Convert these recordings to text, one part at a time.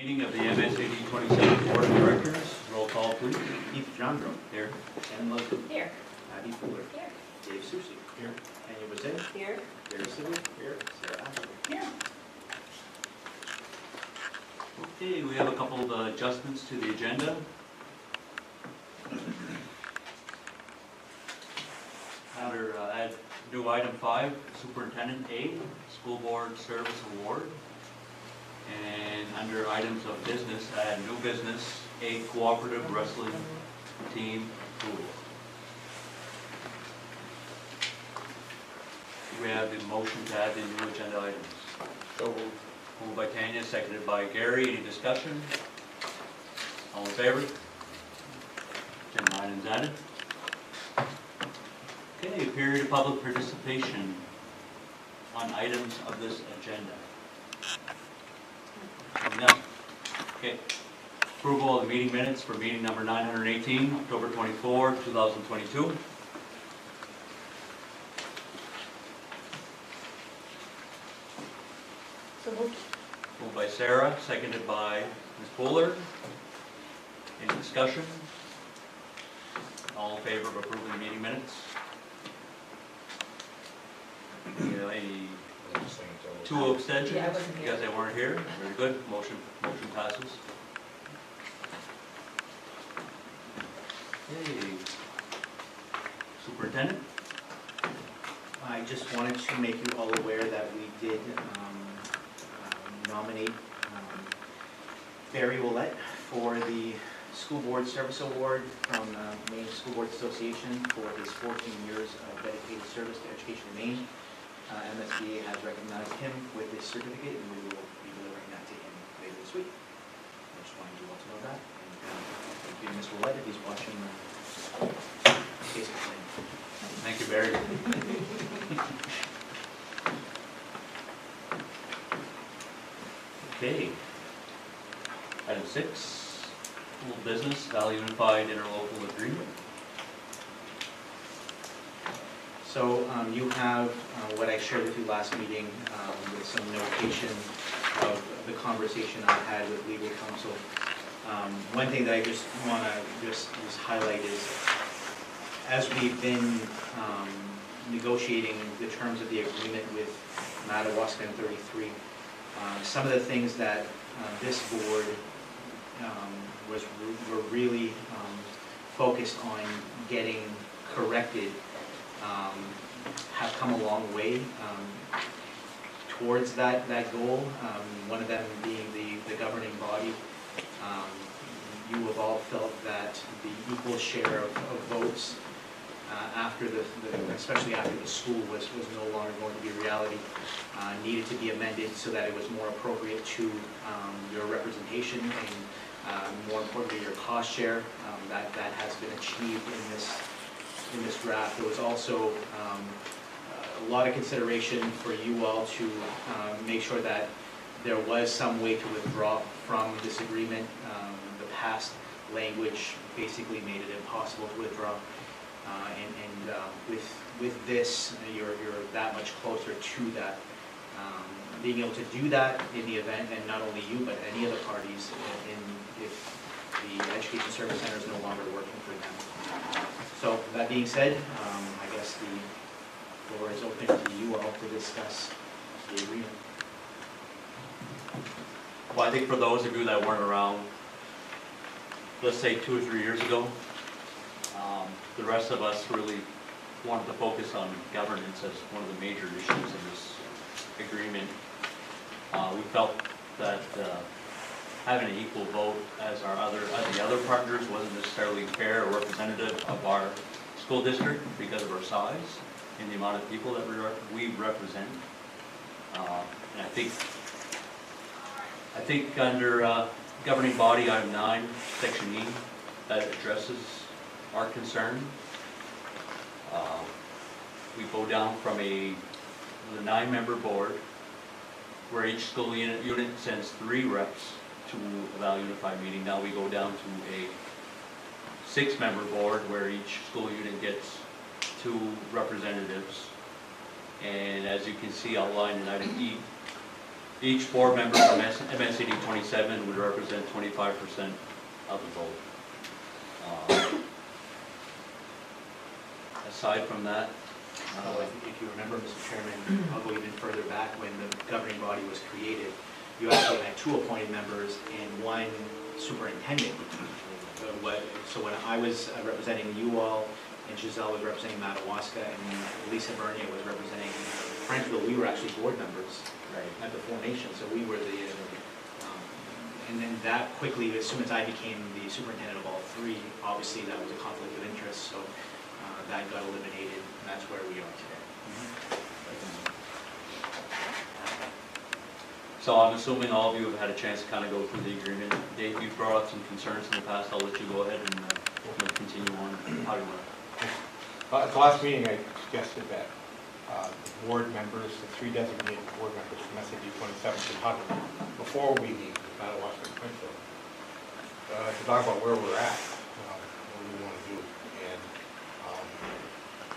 Meeting of the MSAD27 Board of Directors. Roll call, please. Keith Jandro. Here. Shannon Leslie. Here. Abby Fuller. Here. Dave Susi. Here. Tanya Wazay. Here. Gary Sibley. Here. Sarah Ashley. Here. Okay, we have a couple of adjustments to the agenda. Under add new item 5, Superintendent A, School Board Service Award. And under items of business, add new business, A, Cooperative Wrestling Team approval. We have the motion to add the new agenda items. So moved. Moved by Tanya, seconded by Gary. Any discussion? All in favor? Agenda items added. Okay, period of public participation on items of this agenda. None. Okay. Approval of the meeting minutes for meeting number 918, October 24, 2022. So moved. Moved by Sarah, seconded by Ms. Fuller. Any discussion? All in favor of approving the meeting minutes? Any two abstentions? Yeah, I wasn't here. Because they weren't here. Very good. Motion passes. Okay. Superintendent? I just wanted to make you all aware that we did nominate Barry Willett for the School Board Service Award from Maine School Board Association for his 14 years of dedicated service to education in Maine. MSBA has recognized him with this certificate, and we will be delivering that to him later this week. I just wanted you all to know that. And thank you, Mr. Willett, if he's watching the case complaint. Thank you, Barry. Okay. Item 6, School Business, Valley Unified Interlocal Agreement. So you have what I shared with you last meeting with some notation of the conversation I had with legal counsel. One thing that I just want to just highlight is, as we've been negotiating the terms of the agreement with Madawaska and 33, some of the things that this board were really focused on getting corrected have come a long way towards that goal. One of them being the governing body. You have all felt that the equal share of votes after especially after the school was no longer going to be a reality, needed to be amended so that it was more appropriate to your representation and more importantly your cost share. That has been achieved in this draft. There was also a lot of consideration for you all to make sure that there was some way to withdraw from this agreement. The past language basically made it impossible to withdraw. With this, you're that much closer to that. Being able to do that in the event, and not only you, but any other parties, if the Education Service Center is no longer working for them. So that being said, I guess the floor is open to you all to discuss the agreement. Well, I think for those of you that weren't around, let's say 2 or 3 years ago, the rest of us really wanted to focus on governance as one of the major issues in this agreement. We felt that having an equal vote as the other partners wasn't necessarily fair or representative of our school district because of our size and the amount of people that we represent. And I think under governing body item 9, section E, that addresses our concern. We go down from the 9-member board where each school unit sends 3 reps to a Valley Unified meeting. Now we go down to a 6-member board where each school unit gets 2 representatives. And as you can see outlined in item E, Each board member from MSAD 27 would represent 25% of the vote. Aside from that, If you remember, Mr. Chairman, I'll go even further back when the governing body was created. You actually had 2 appointed members and 1 superintendent. So when I was representing you all, and Giselle was representing Madawaska, and Lisa Bernier was representing Frenchville, we were actually board members at the formation. So we were the, and then that quickly, as soon as I became the superintendent of all 3, obviously that was a conflict of interest. So that got eliminated, and that's where we are today. so I'm assuming all of you have had a chance to kind of go through the agreement. Dave, you brought up some concerns in the past. I'll let you go ahead and continue on. How do you want to? At the last meeting, I suggested that the board members, the 3 designated board members from MSAD 27 should huddle before we meet with Madawaska and Princeton to talk about where we're at, what we want to do. And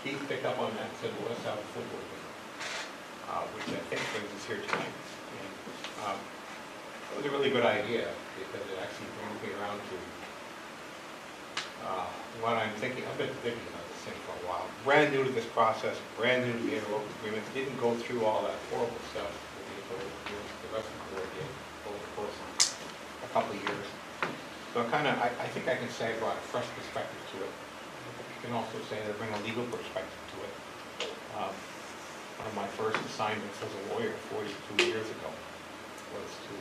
Keith picked up on that and said, well, let's have a full board meeting, which I think brings us here tonight. And it was a really good idea because it actually brings me around to what I'm thinking. I've been thinking about this thing for a while. Brand new to this process, brand new to the interlocal agreement. Didn't go through all that horrible stuff with the interlocal agreement the rest of the board did over the course of a couple of years. So I think I can say I brought a fresh perspective to it. You can also say that I bring a legal perspective to it. One of my first assignments as a lawyer 42 years ago was to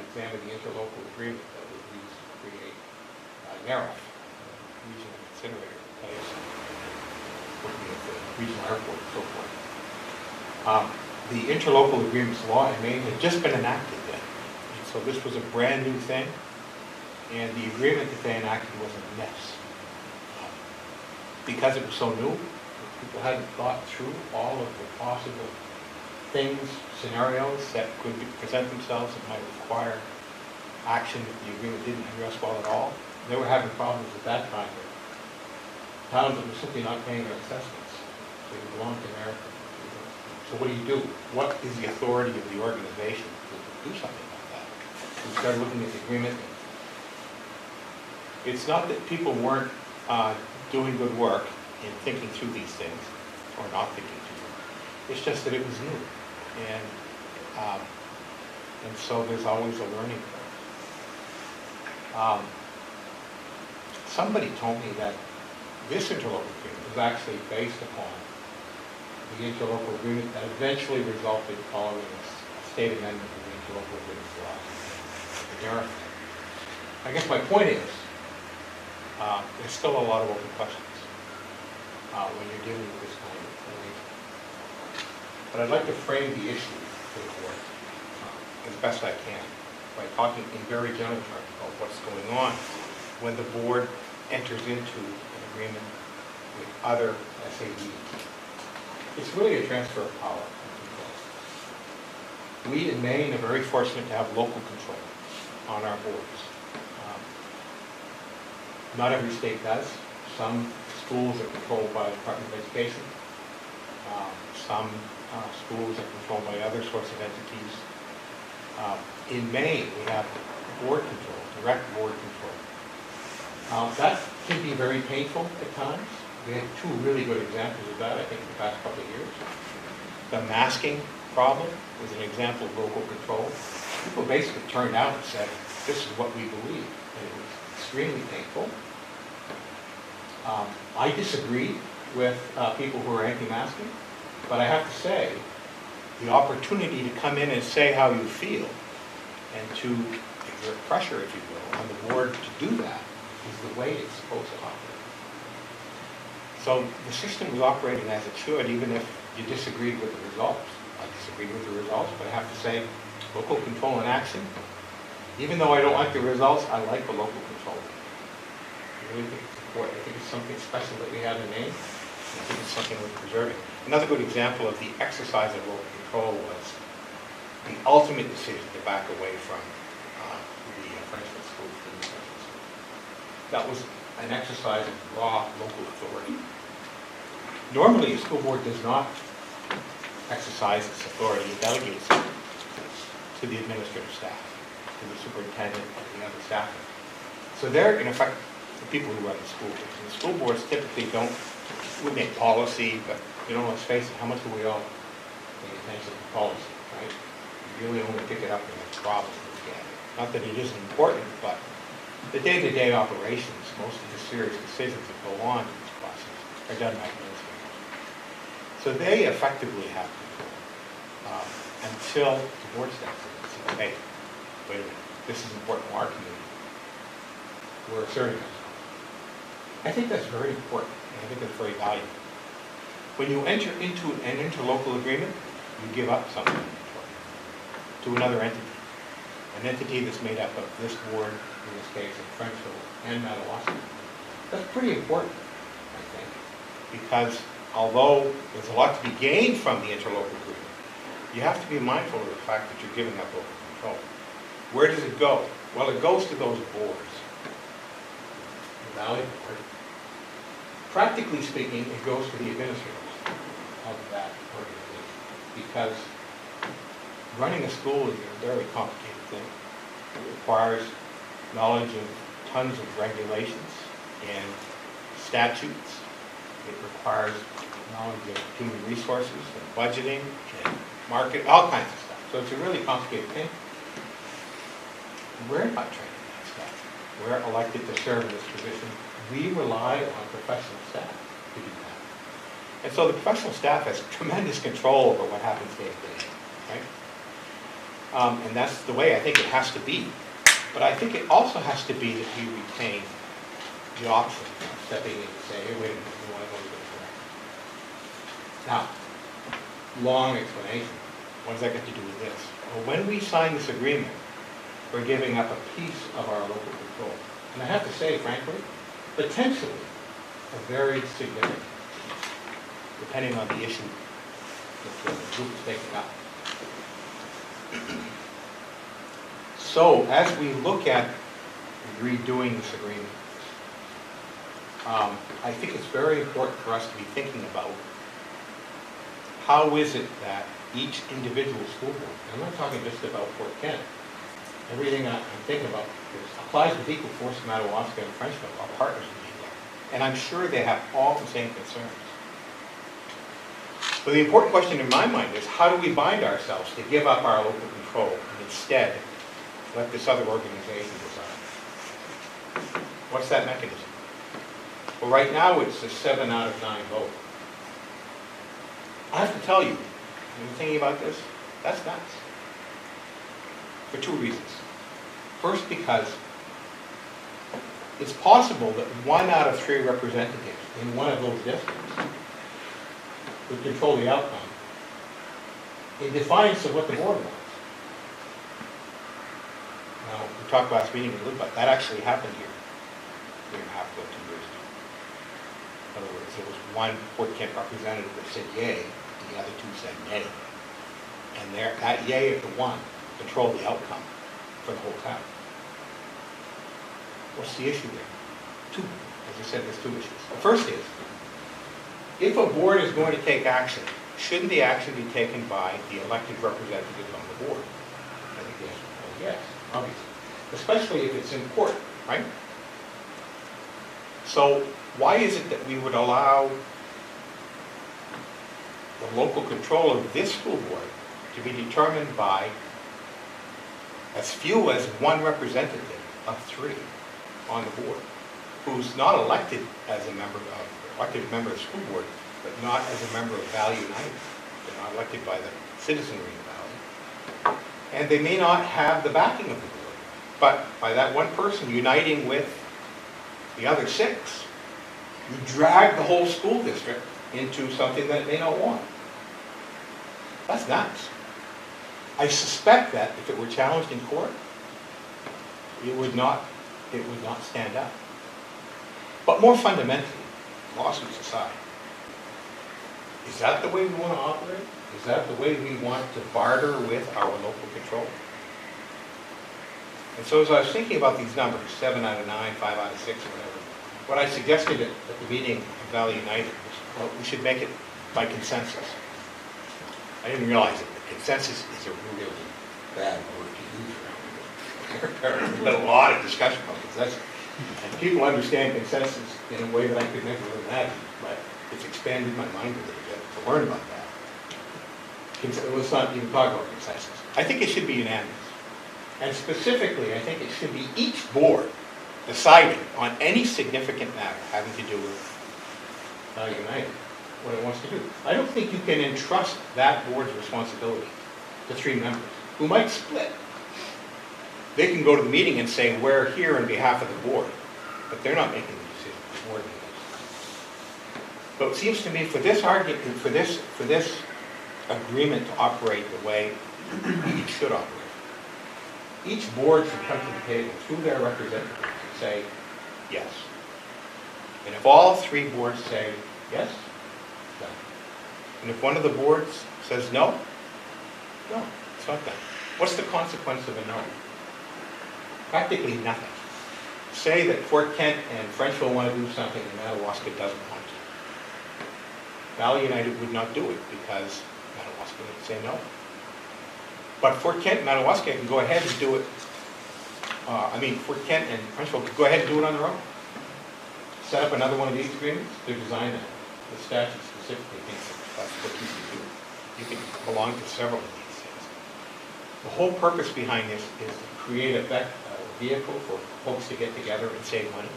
examine the interlocal agreement that was used to create NARF, regional incinerator place, looking at the regional airport and so forth. The interlocal agreements law in Maine had just been enacted then, and so this was a brand new thing, and the agreement that they enacted was a mess. Because it was so new, people hadn't thought through all of the possible things, scenarios that could present themselves that might require action that the agreement didn't address well at all. They were having problems at that time with towns that were simply not paying their assessments. They belonged to America. So what do you do? What is the authority of the organization to do something like that? We started looking at the agreement. It's not that people weren't doing good work in thinking through these things, or not thinking through them. It's just that it was new. And so there's always a learning curve. Somebody told me that this interlocal agreement was actually based upon the interlocal agreement that eventually resulted following a state amendment of the interlocal agreement law. I guess my point is, there's still a lot of open questions when you're dealing with this kind of arrangement. But I'd like to frame the issue for the board as best I can by talking in very general terms about what's going on when the board enters into an agreement with other SADs. It's really a transfer of power. We in Maine are very fortunate to have local control on our boards. Not every state does. Some schools are controlled by the Department of Education. Some schools are controlled by other sorts of entities. In Maine, we have board control, direct board control. That can be very painful at times. We had 2 really good examples of that, I think, in the past couple of years. The masking problem was an example of local control. People basically turned out and said, this is what we believe. And it was extremely painful. I disagree with people who are anti-masking, but I have to say, the opportunity to come in and say how you feel and to exert pressure, if you will, on the board to do that is the way it's supposed to operate. So the system was operating as it should, even if you disagreed with the results. I disagreed with the results, but I have to say, local control in action, even though I don't like the results, I like the local control. I really think it's important. I think it's something special that we have in Maine. I think it's something worth preserving. Another good example of the exercise of local control was the ultimate decision to back away from the Frenchman school. That was an exercise of raw local authority. Normally, a school board does not exercise its authority, it delegates it to the administrative staff, to the superintendent and the other staff. So they're, in effect, the people who run the school boards. And the school boards typically don't, we make policy, but, you know, let's face it, how much do we all pay attention to policy, right? You really only pick it up when there's problems with it. Not that it isn't important, but the day-to-day operations, most of the serious decisions that go on in this process are done by administrators. So they effectively have control until the board steps in and says, hey, wait a minute, this is important to our community. We're asserting ourselves. I think that's very important, and I think that's very valuable. When you enter into an interlocal agreement, you give up something to another entity. An entity that's made up of this board, in this case of Frenchville and Madawaska. That's pretty important, I think, because although there's a lot to be gained from the interlocal agreement, you have to be mindful of the fact that you're giving up local control. Where does it go? Well, it goes to those boards. The Valley Board. Practically speaking, it goes to the administrators of that organization, because running a school is a very complicated thing. It requires knowledge of tons of regulations and statutes. It requires knowledge of human resources and budgeting and market, all kinds of stuff. So it's a really complicated thing. We're not trained in that stuff. We're elected to serve in this position. We rely on professional staff to do that. And so the professional staff has tremendous control over what happens day to day, right? And that's the way I think it has to be. But I think it also has to be that we retain the option of stepping in and saying, hey, wait a minute, we want to go to this direction. Now, long explanation. What does that got to do with this? Well, when we sign this agreement, we're giving up a piece of our local control. And I have to say, frankly, potentially a very significant piece, depending on the issue that the group is taking up. So, as we look at redoing this agreement, I think it's very important for us to be thinking about how is it that each individual school board, I'm not talking just about Fort Kent, everything I'm thinking about applies with equal force to Madawaska and Frenchville, our partners in the area. And I'm sure they have all the same concerns. So the important question in my mind is, how do we bind ourselves to give up our local control and instead let this other organization decide? What's that mechanism? Well, right now it's a 7 out of 9 vote. I have to tell you, when you're thinking about this, that's nuts. For 2 reasons. First, because it's possible that 1 out of 3 representatives in one of those districts would control the outcome in defiance of what the board wants. Now, we talked last meeting a little bit, that actually happened here, a year and a half ago, 2 years ago. In other words, there was 1 Fort Kent representative that said yay, and the other 2 said nay. And that yay of the 1 controlled the outcome for the whole town. What's the issue there? 2. As I said, there's 2 issues. The first is, if a board is going to take action, shouldn't the action be taken by the elected representatives on the board? I think the answer is yes, obviously. Especially if it's important, right? So why is it that we would allow the local control of this school board to be determined by as few as 1 representative of 3 on the board, who's not elected as a member of the school board, but not as a member of Valley United? They're not elected by the citizenry of Valley. And they may not have the backing of the board, but by that 1 person uniting with the other 6, you drag the whole school district into something that it may not want. That's nuts. I suspect that if it were challenged in court, it would not stand up. But more fundamentally, lawsuits aside, is that the way we want to operate? Is that the way we want to barter with our local control? And so as I was thinking about these numbers, 7 out of 9, 5 out of 6, or whatever, what I suggested at the meeting of Valley United was, well, we should make it by consensus. I didn't realize it, but consensus is a really bad word to use around here. There's been a lot of discussion about this. And people understand consensus in a way that I could never imagine, but it's expanded my mind a little bit to learn about that. Let's not even talk about consensus. I think it should be unanimous. And specifically, I think it should be each board deciding on any significant matter having to do with United, what it wants to do. I don't think you can entrust that board's responsibility to 3 members who might split. They can go to the meeting and say, we're here on behalf of the board, but they're not making the decision, the board is. So it seems to me for this argument, for this agreement to operate the way it should operate, each board should come to the table through their representatives and say, yes. And if all 3 boards say yes, done. And if one of the boards says no, no, it's not done. What's the consequence of a no? Practically nothing. Say that Fort Kent and Frenchville want to do something and Madawaska doesn't want to. Valley United would not do it because Madawaska would say no. But Fort Kent and Madawaska can go ahead and do it. Fort Kent and Frenchville could go ahead and do it on their own. Set up another one of these agreements. They're designed that. The statute specifically thinks that's what you can do. You can belong to several of these things. The whole purpose behind this is to create a vehicle for folks to get together and save money.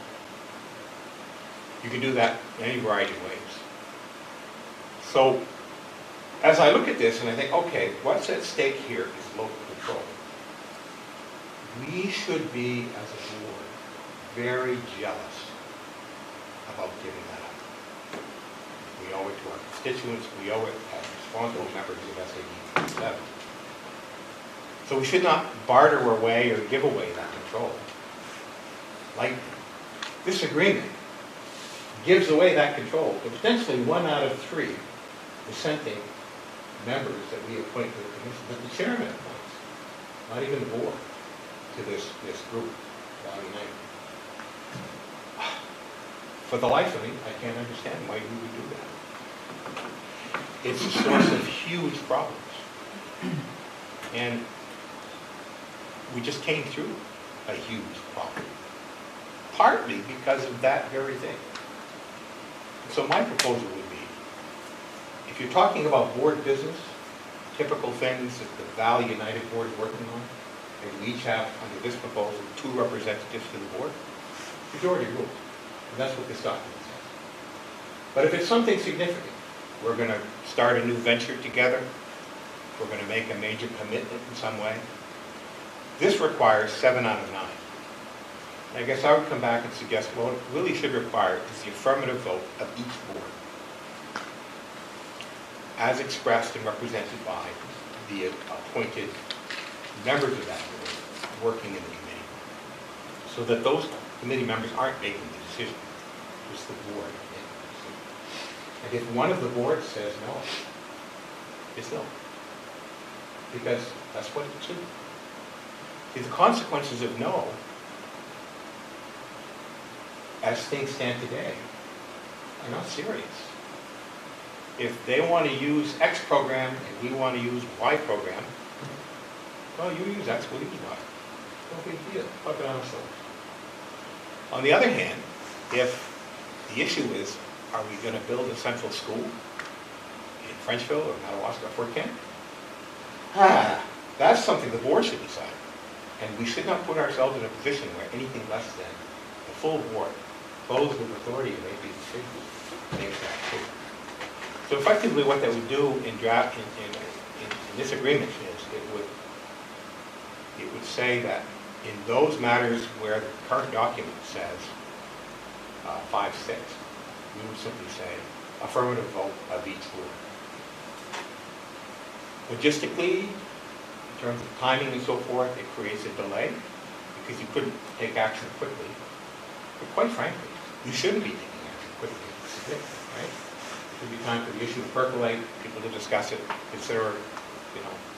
You can do that in any variety of ways. So, as I look at this and I think, okay, what's at stake here is local control. We should be, as a board, very jealous about giving that up. We owe it to our constituents, we owe it as responsible members of MSAD27. So we should not barter away or give away that control. Like this agreement gives away that control to potentially 1 out of 3 dissenting members that we appoint to the commission, that the chairman appoints, not even the board, to this group, Valley United. For the life of me, I can't understand why you would do that. It's a source of huge problems. And we just came through a huge problem, partly because of that very thing. So my proposal would be, if you're talking about board business, typical things that the Valley United Board is working on, and we each have, under this proposal, 2 representatives to the board, majority rules. And that's what this document says. But if it's something significant, we're going to start a new venture together, we're going to make a major commitment in some way, this requires 7 out of 9. And I guess I would come back and suggest, what it really should require is the affirmative vote of each board, as expressed and represented by the appointed members of that board working in the committee, so that those committee members aren't making the decision, it's the board making the decision. And if one of the boards says no, it's no. Because that's what it should be. See, the consequences of no, as things stand today, are not serious. If they want to use X program and we want to use Y program, well, you use X, we'll use Y. No big deal. Put it on our shoulders. On the other hand, if the issue is, are we going to build a central school in Frenchville or Madawaska or Fort Kent? That's something the board should decide. And we should not put ourselves in a position where anything less than the full board, closed with authority to make these decisions, makes that clear. So effectively what that would do in this agreement is it would say that in those matters where the current document says 5-6, we would simply say affirmative vote of each board. Logistically, in terms of timing and so forth, it creates a delay because you couldn't take action quickly. But quite frankly, you shouldn't be taking action quickly. It's significant, right? It should be time for the issue to percolate, people to discuss it, consider,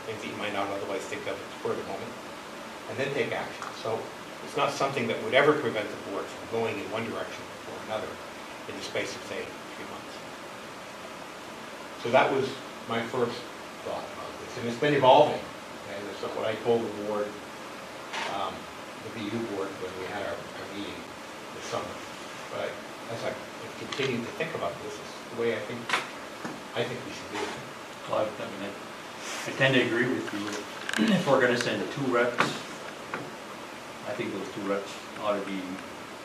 things that you might not otherwise think of for the moment, and then take action. So it's not something that would ever prevent the board from going in one direction or another in the space of, say, 3 months. So that was my first thought about this, and it's been evolving And that's what I told the board, the VU board, when we had our meeting this summer. But as I continue to think about this, it's the way I think we should do it. Well, I tend to agree with you. If we're gonna send 2 reps, I think those 2 reps ought to be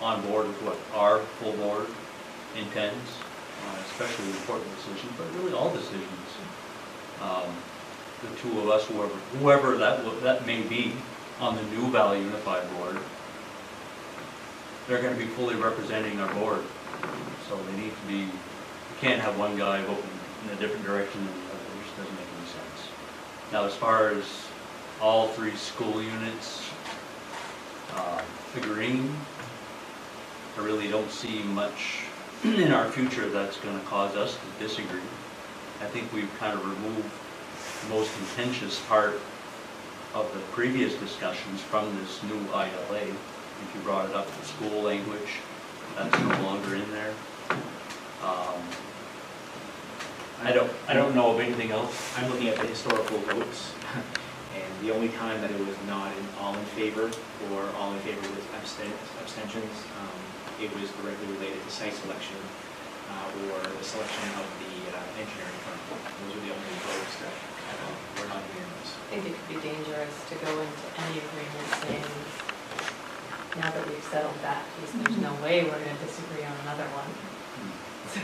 on board with what our full board intends, especially important decisions, but really all decisions. The 2 of us, whoever that may be, on the new Valley Unified Board, they're gonna be fully representing our board. So they need to be, you can't have one guy voting in a different direction than the other, which doesn't make any sense. Now, as far as all 3 school units agreeing, I really don't see much in our future that's going to cause us to disagree. I think we've kind of removed the most contentious part of the previous discussions from this new ILA. If you brought it up, the school language, that's no longer in there. I don't know of anything else. I'm looking at the historical votes, and the only time that it was not all in favor or all in favor with abstentions, it was directly related to site selection or the selection of the engineering firm. Those are the only votes that were not unanimous. I think it could be dangerous to go into any agreement saying, now that we've settled that piece, there's no way we're going to disagree on another one. So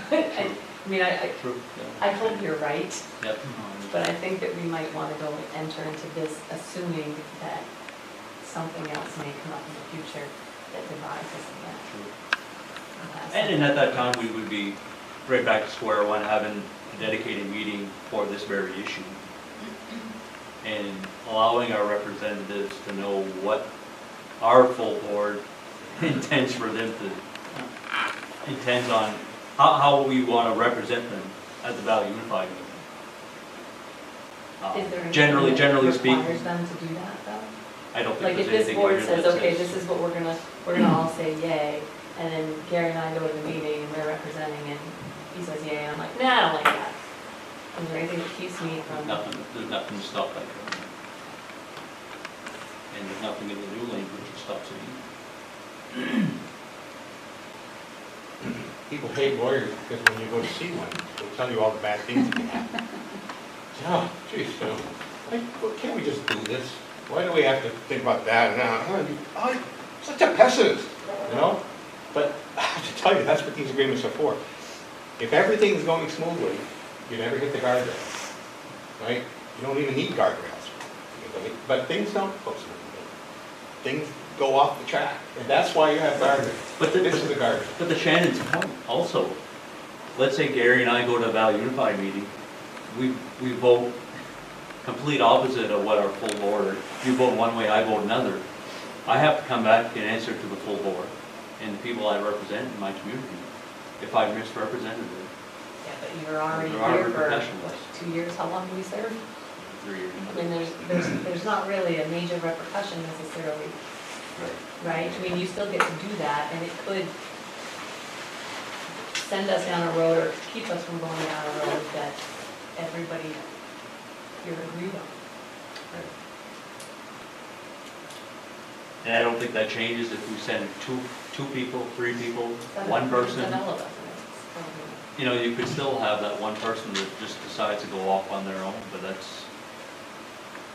True. I hope you're right, Yep. but I think that we might want to go and enter into this assuming that something else may come up in the future that divides us again. True. And And at that time, we would be right back to square one, having a dedicated meeting for this very issue. And allowing our representatives to know what our full board intends for them to, intends on, how we want to represent them at the Valley Unified meeting. Is there anything Generally that speaking, requires them to do that though? I don't Like think if there's this anything board here that says, okay, says- this is what we're gonna all say yay, and then Gary and I go to the meeting and we're representing and he says yay, and I'm like, nah, I don't like that. Is there anything that keeps me from? There's nothing to stop that. And there's nothing in the new language that stops it either. People hate lawyers because when you go to see one, they'll tell you all the bad things that can happen. Oh, geez, can't we just do this? Why do we have to think about that? I'm such a pessimist, you know? But I have to tell you, that's what these agreements are for. If everything's going smoothly, you never hit the guardrails, right? You don't even need guardrails. But things don't go smoothly. Things go off the track, and that's why you have guardrails. But This is a guardrail. But the Shannon's point also, let's say Gary and I go to a Valley Unified meeting, we vote complete opposite of what our full board, you vote one way, I vote another. I have to come back and answer to the full board and the people I represent in my community if I've misrepresented them. Yeah, but you're already There are here for repercussions. 2 years, how long do we serve? 3 years. I mean, there's not really a major repercussion necessarily, right? I mean, you still get to do that, and it could send us down a road or keep us from going down a road that everybody here agreed on. And I don't think that changes if we send two people, 3 people, Then one person. then all of us, and it's probably- You know, you could still have that one person that just decides to go off on their own, but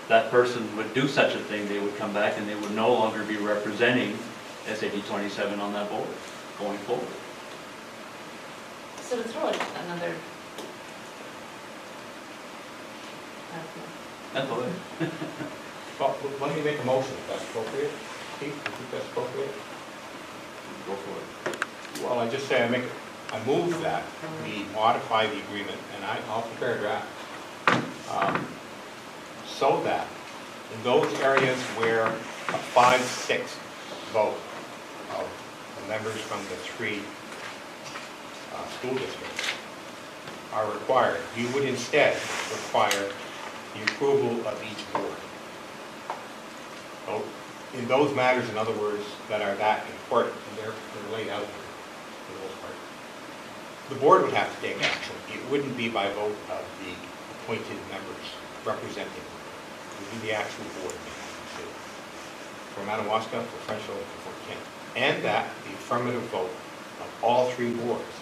that person would do such a thing, they would come back and they would no longer be representing SAD27 on that board going forward. So to throw another. That's what Well, let me make a motion if that's appropriate. Keith, you think that's appropriate? Go for it. Well, I just say I move that we modify the agreement, and I'll prepare a draft, so that in those areas where a 5/6 vote of the members from the 3 school districts are required, you would instead require the approval of each board. So in those matters, in other words, that are that important, and they're laid out here for the most part, the board would have to take action. It wouldn't be by vote of the appointed members representing would be the actual board meeting. For Madawaska, for French Hill, and for Kent. And that the affirmative vote of all three boards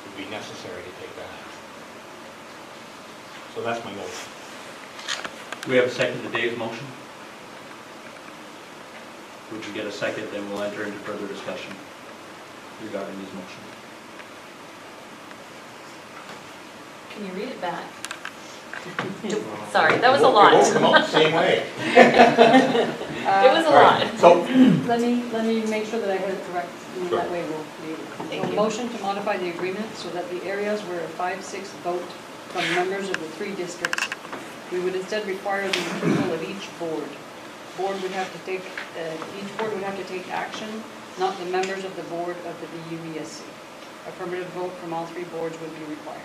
would be necessary to take that action. So that's my motion. We have a second to Dave's motion. Would you get a second, then we'll enter into further discussion regarding his motion. Can you read it back? Sorry, that was a lot. It won't come out the same way. It was a All right, lot. so, Let me make sure that I heard it correct, and Sure. that way we'll be able. Thank So you. motion to modify the agreement so that the areas where a 5/6 vote from members of the three districts, we would instead require the approval of each board. Each board would have to take action, not the members of the board of the BUESC. Affirmative vote from all three boards would be required.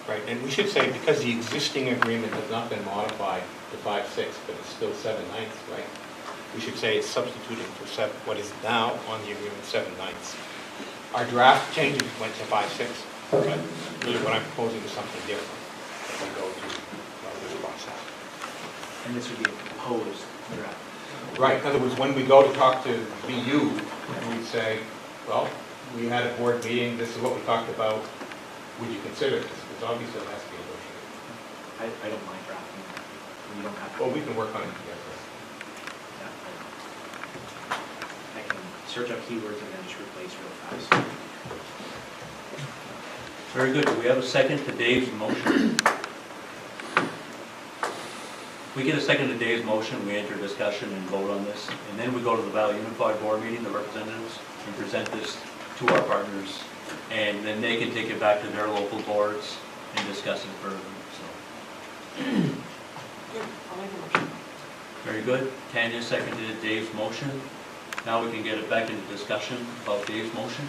right, and we should say, because the existing agreement has not been modified to 5/6, but it's still 7/9, right? We should say it's substituting for what is now on the agreement 7/9. Our draft changes went to 5/6, but really what I'm proposing is something different as we go through this process. And this would be a proposed draft. Right, in other words, when we go to talk to BU, we'd say, well, we had a board meeting, this is what we talked about, would you consider this? Because obviously it has to be negotiated. I don't mind drafting. You don't have to. Well, we can work on it together. Yeah, I can search up keywords and then just replace real fast. Very good. Do we have a second to Dave's motion? We get a second to Dave's motion, we enter discussion and vote on this, and then we go to the Valley Unified Board meeting, the representatives, and present this to our partners, and then they can take it back to their local boards and discuss it further, so. I'll make a motion. Very good. Tanya seconded Dave's motion. Now we can get it back into discussion about Dave's motion.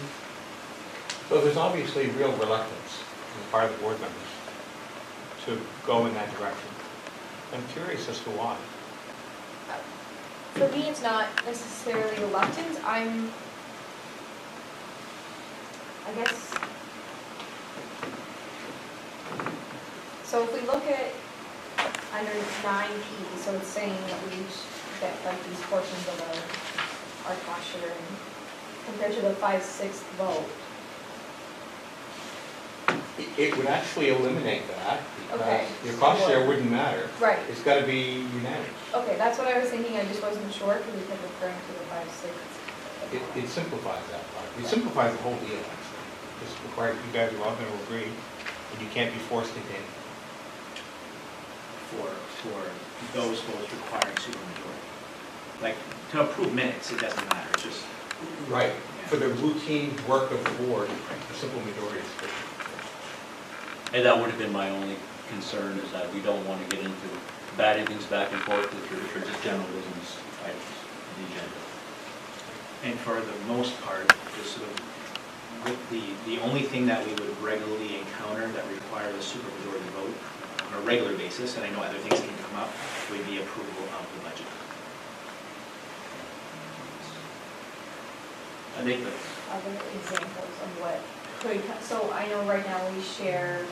So there's obviously real reluctance on the part of the board members to go in that direction. I'm curious as to why. For me, it's not necessarily reluctance. I guess, so if we look at under 9P, so it's saying that we get like these portions of our cost sharing compared to the 5/6 vote. It would actually eliminate that Okay. because your cost share wouldn't matter. Right. It's got to be unanimous. Okay, that's what I was thinking. I just wasn't sure because we kept referring to the 5/6. It simplifies that part. It simplifies the whole deal, actually. Just requires you guys are all going to agree, and you can't be forced into it. For those votes requiring supermajority. Like, to approve minutes, it doesn't matter, it's just, Right. For the routine work of the board, a simple majority is sufficient. And that would have been my only concern, is that we don't want to get into batting things back and forth with your just general business items on the agenda. and for the most part, just sort of, with the only thing that we would regularly encounter that requires a supermajority vote on a regular basis, and I know other things can come up, would be approval of the budget. I think that Other examples of what could, so I know right now we share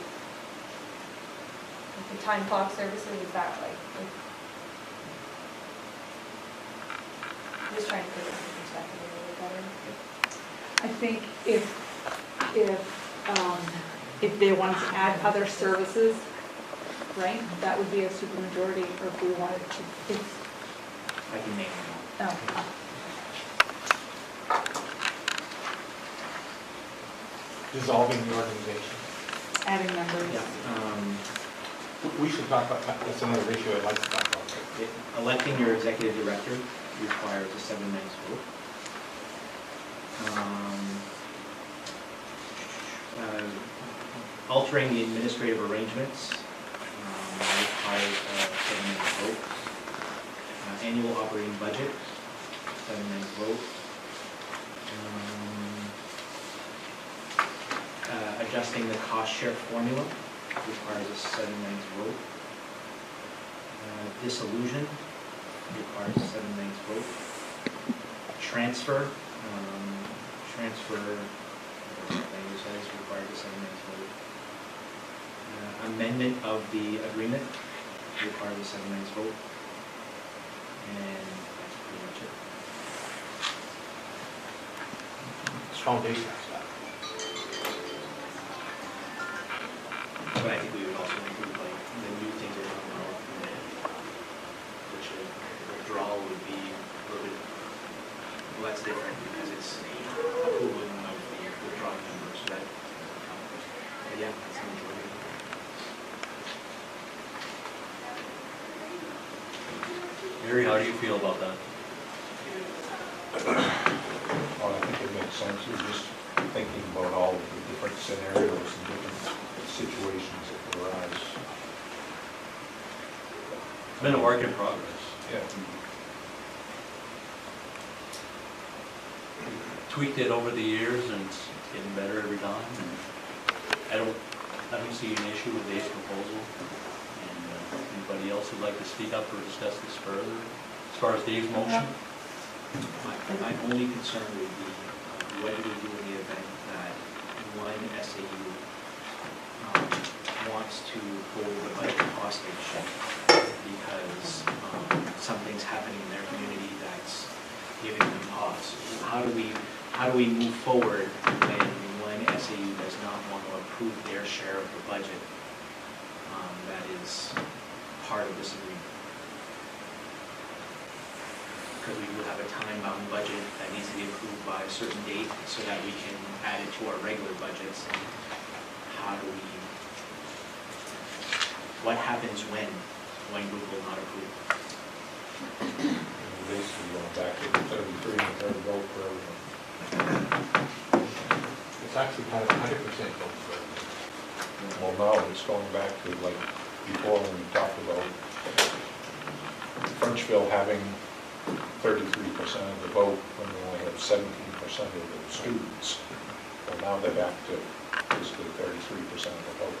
the time clock services, is that like, just trying to put it into perspective a little better. I think if they wanted to add other services, right, that would be a supermajority, or if we wanted to, I can name them all. oh, Dissolving the organization. adding members. We should talk about that. That's another issue I'd like to talk about. Electing your executive director requires a 7/9 vote. Altering the administrative arrangements requires a 7/9 vote. Annual operating budget, 7/9 vote. Adjusting the cost share formula requires a 7/9 vote. Dissolution requires a 7/9 vote. Transfer requires a 7/9 vote. Amendment of the agreement requires a 7/9 vote. And that's pretty much it. It's foundational stuff. But I think we would also include like the new things that are coming out, which a withdrawal would be a little bit, well, that's different because it's approving of the withdrawing members, so that, but yeah, that's the majority. Gary, how do you feel about that? Well, I think it makes sense. You're just thinking about all of the different scenarios and different situations that could arise. It's been a work in progress. Yeah. Tweaked it over the years and it's getting better every time. And I don't see an issue with Dave's proposal. And anybody else who'd like to speak up or discuss this further? As far as Dave's motion? My only concern would be, what do we do in the event that one SAU wants to hold the budget hostage because something's happening in their community that's giving them pause? How do we move forward when one SAU does not want to approve their share of the budget that is part of this agreement? Because we will have a time-bound budget that needs to be approved by a certain date so that we can add it to our regular budgets. How do we, what happens when one group will not approve? Basically going back to the 33 and third vote for everyone. It's actually kind of 100% vote for everything. Well, now it's going back to like before when we talked about Frenchville having 33% of the vote when they only have 17% of the students. Well, now they're back to basically 33% of the vote.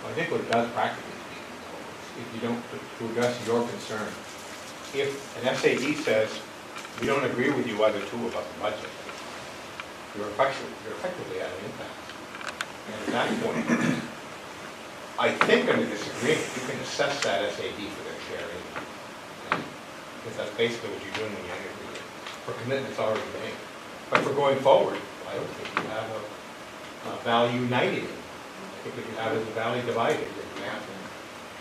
I think what it does practically speaking, though, is if you don't, to address your concern, if an SAD says, we don't agree with you other two about the budget, you're effectively at an impasse. And at that point, I think under this agreement, you can assess that SAD for their share anyway. Because that's basically what you're doing when you enter agreement, for commitments already made. But for going forward, I don't think you have a value united. I think what you have is a value divided.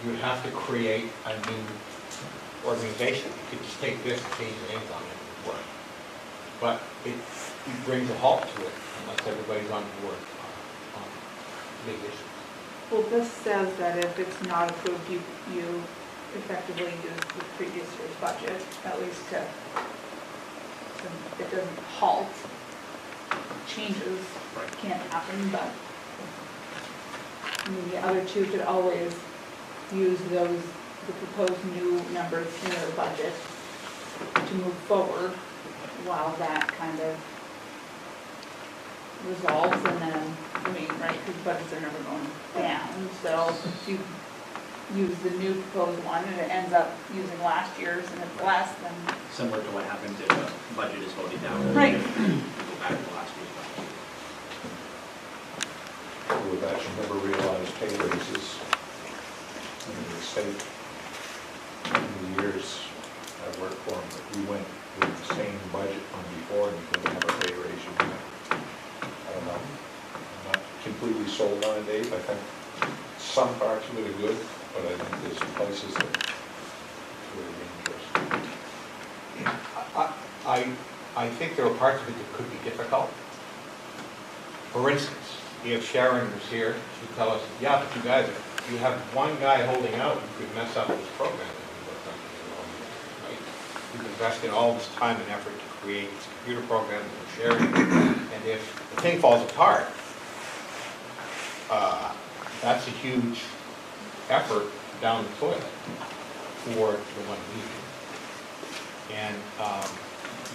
You would have to create a new organization. You could just take this and change the names on it, it would work. But it brings a halt to it unless everybody's on board on big issues. Well, this says that if it's not approved, you effectively use the previous year's budget, at least to it doesn't halt. Changes can't happen, but I mean, the other two could always use the proposed new numbers in their budget to move forward while that kind of resolves, and then, I mean, right, because budgets are never going down, so if you use the new proposed one and it ends up using last year's and it's less, then. Similar to what happens if a budget is voted down. Right. Go back to last year's budget. With that, you never realize pay raises in the state. In the years I worked for them, we went with the same budget from before and you couldn't have a pay raise. I don't know. I'm not completely sold on it, Dave. I think some parts of it are good, but I think there's places that it's really dangerous. I think there are parts of it that could be difficult. For instance, if Sharon was here, she'd tell us, yeah, but you guys, if you have one guy holding out, you could mess up this program. Right? You've invested all this time and effort to create these computer programs and sharing, and if the thing falls apart, that's a huge effort down the toilet for the one meeting. And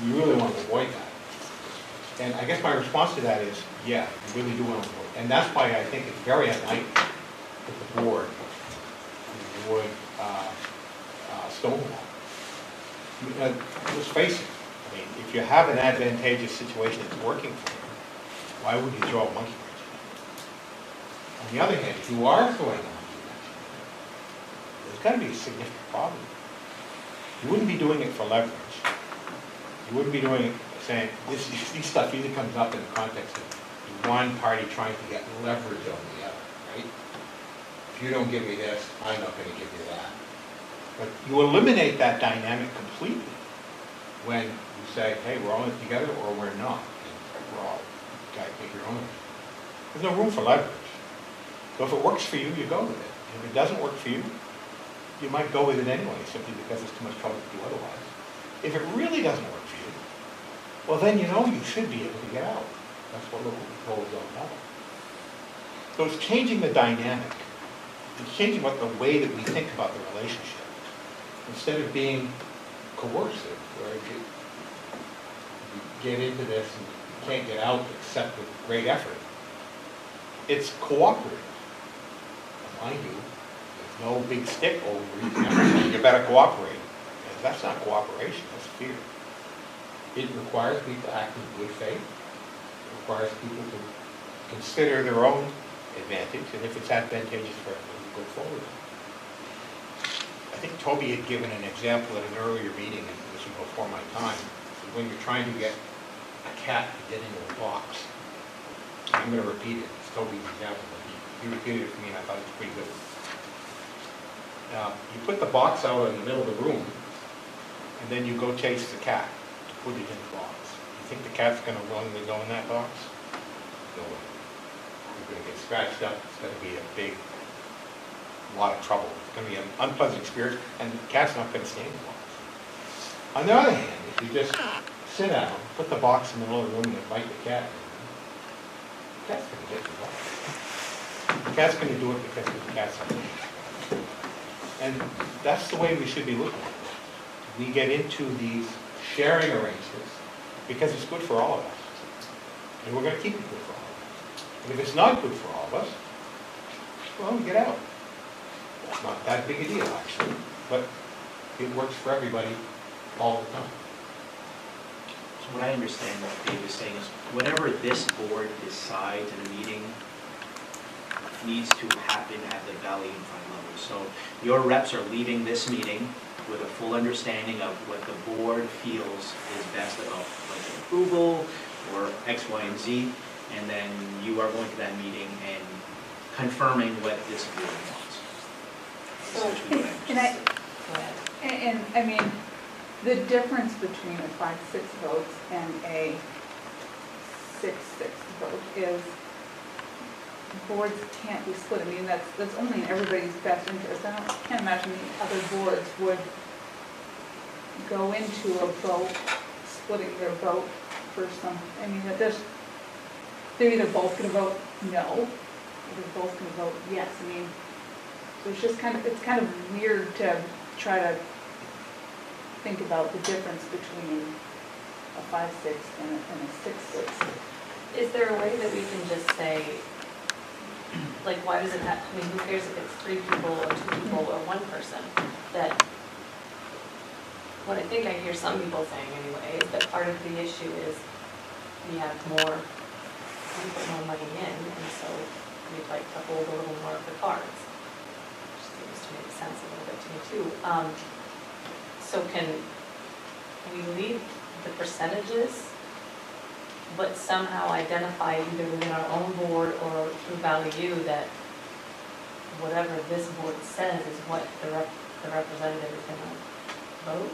you really want to avoid that. And I guess my response to that is, yeah, you really do want to avoid it. And that's why I think it's very unlikely that the board would stonewall. Let's face it, I mean, if you have an advantageous situation that's working for you, why would you throw a monkey wrench? On the other hand, if you are throwing a monkey wrench, there's got to be a significant problem. You wouldn't be doing it for leverage. You wouldn't be doing it saying, this stuff usually comes up in the context of one party trying to get leverage on the other, right? If you don't give me this, I'm not going to give you that. But you eliminate that dynamic completely when you say, hey, we're all in it together or we're not. And we're all, you got to take your own. There's no room for leverage. So if it works for you, you go with it. If it doesn't work for you, you might go with it anyway, simply because it's too much trouble to do otherwise. If it really doesn't work for you, well then you know you should be able to get out. That's what local control is all about. So it's changing the dynamic. It's changing the way that we think about the relationship. Instead of being coercive, where you get into this and you can't get out except with great effort. It's cooperative. Mind you, there's no big stick over you better cooperate. And that's not cooperation, that's fear. It requires people to act in good faith. It requires people to consider their own advantage, and if it's advantageous for everybody, go forward. I think Toby had given an example at an earlier meeting, and this was before my time, when you're trying to get a cat to get into a box. I'm going to repeat it. It's Toby's example, but he repeated it for me, and I thought it was pretty good. You put the box out in the middle of the room, and then you go chase the cat to put it in the box. You think the cat's going to willingly go in that box? No way. You're going to get scratched up. It's going to be a big, lot of trouble. It's going to be an unpleasant experience, and the cat's not going to stay in the box. On the other hand, if you just sit down, put the box in the middle of the room, and invite the cat, the cat's going to get in the box. The cat's going to do it because the cat's on it. And that's the way we should be looking at it. We get into these sharing arrangements because it's good for all of us. And we're going to keep it good for all of us. And if it's not good for all of us, well, we get out. It's not that big a deal, actually, but it works for everybody all the time. So what I understand what Dave is saying is, whatever this board decides in a meeting needs to happen at the Valley Unified level. So your reps are leaving this meeting with a full understanding of what the board feels is best about budget approval or X, Y, and Z, and then you are going to that meeting and confirming what this board wants. Essentially what I understand. And I mean, the difference between a 5-6 vote and a 6-6 vote is boards can't be split. I mean, that's only in everybody's best interest. I can't imagine the other boards would go into a vote, splitting their vote for some, I mean, they're either both going to vote no, or they're both going to vote yes. I mean, so it's kind of weird to try to think about the difference between a 5-6 and a 6-6. Is there a way that we can just say, like, why does it have, I mean, who cares if it's 3 people or 2 people or 1 person? That, what I think I hear some people saying anyway, is that part of the issue is we put more money in, and so we'd like to hold a little more of the cards. Which seems to make sense a little bit to me too. So can we leave the percentages, but somehow identify either within our own board or through Valley U that whatever this board says is what the representative is going to vote?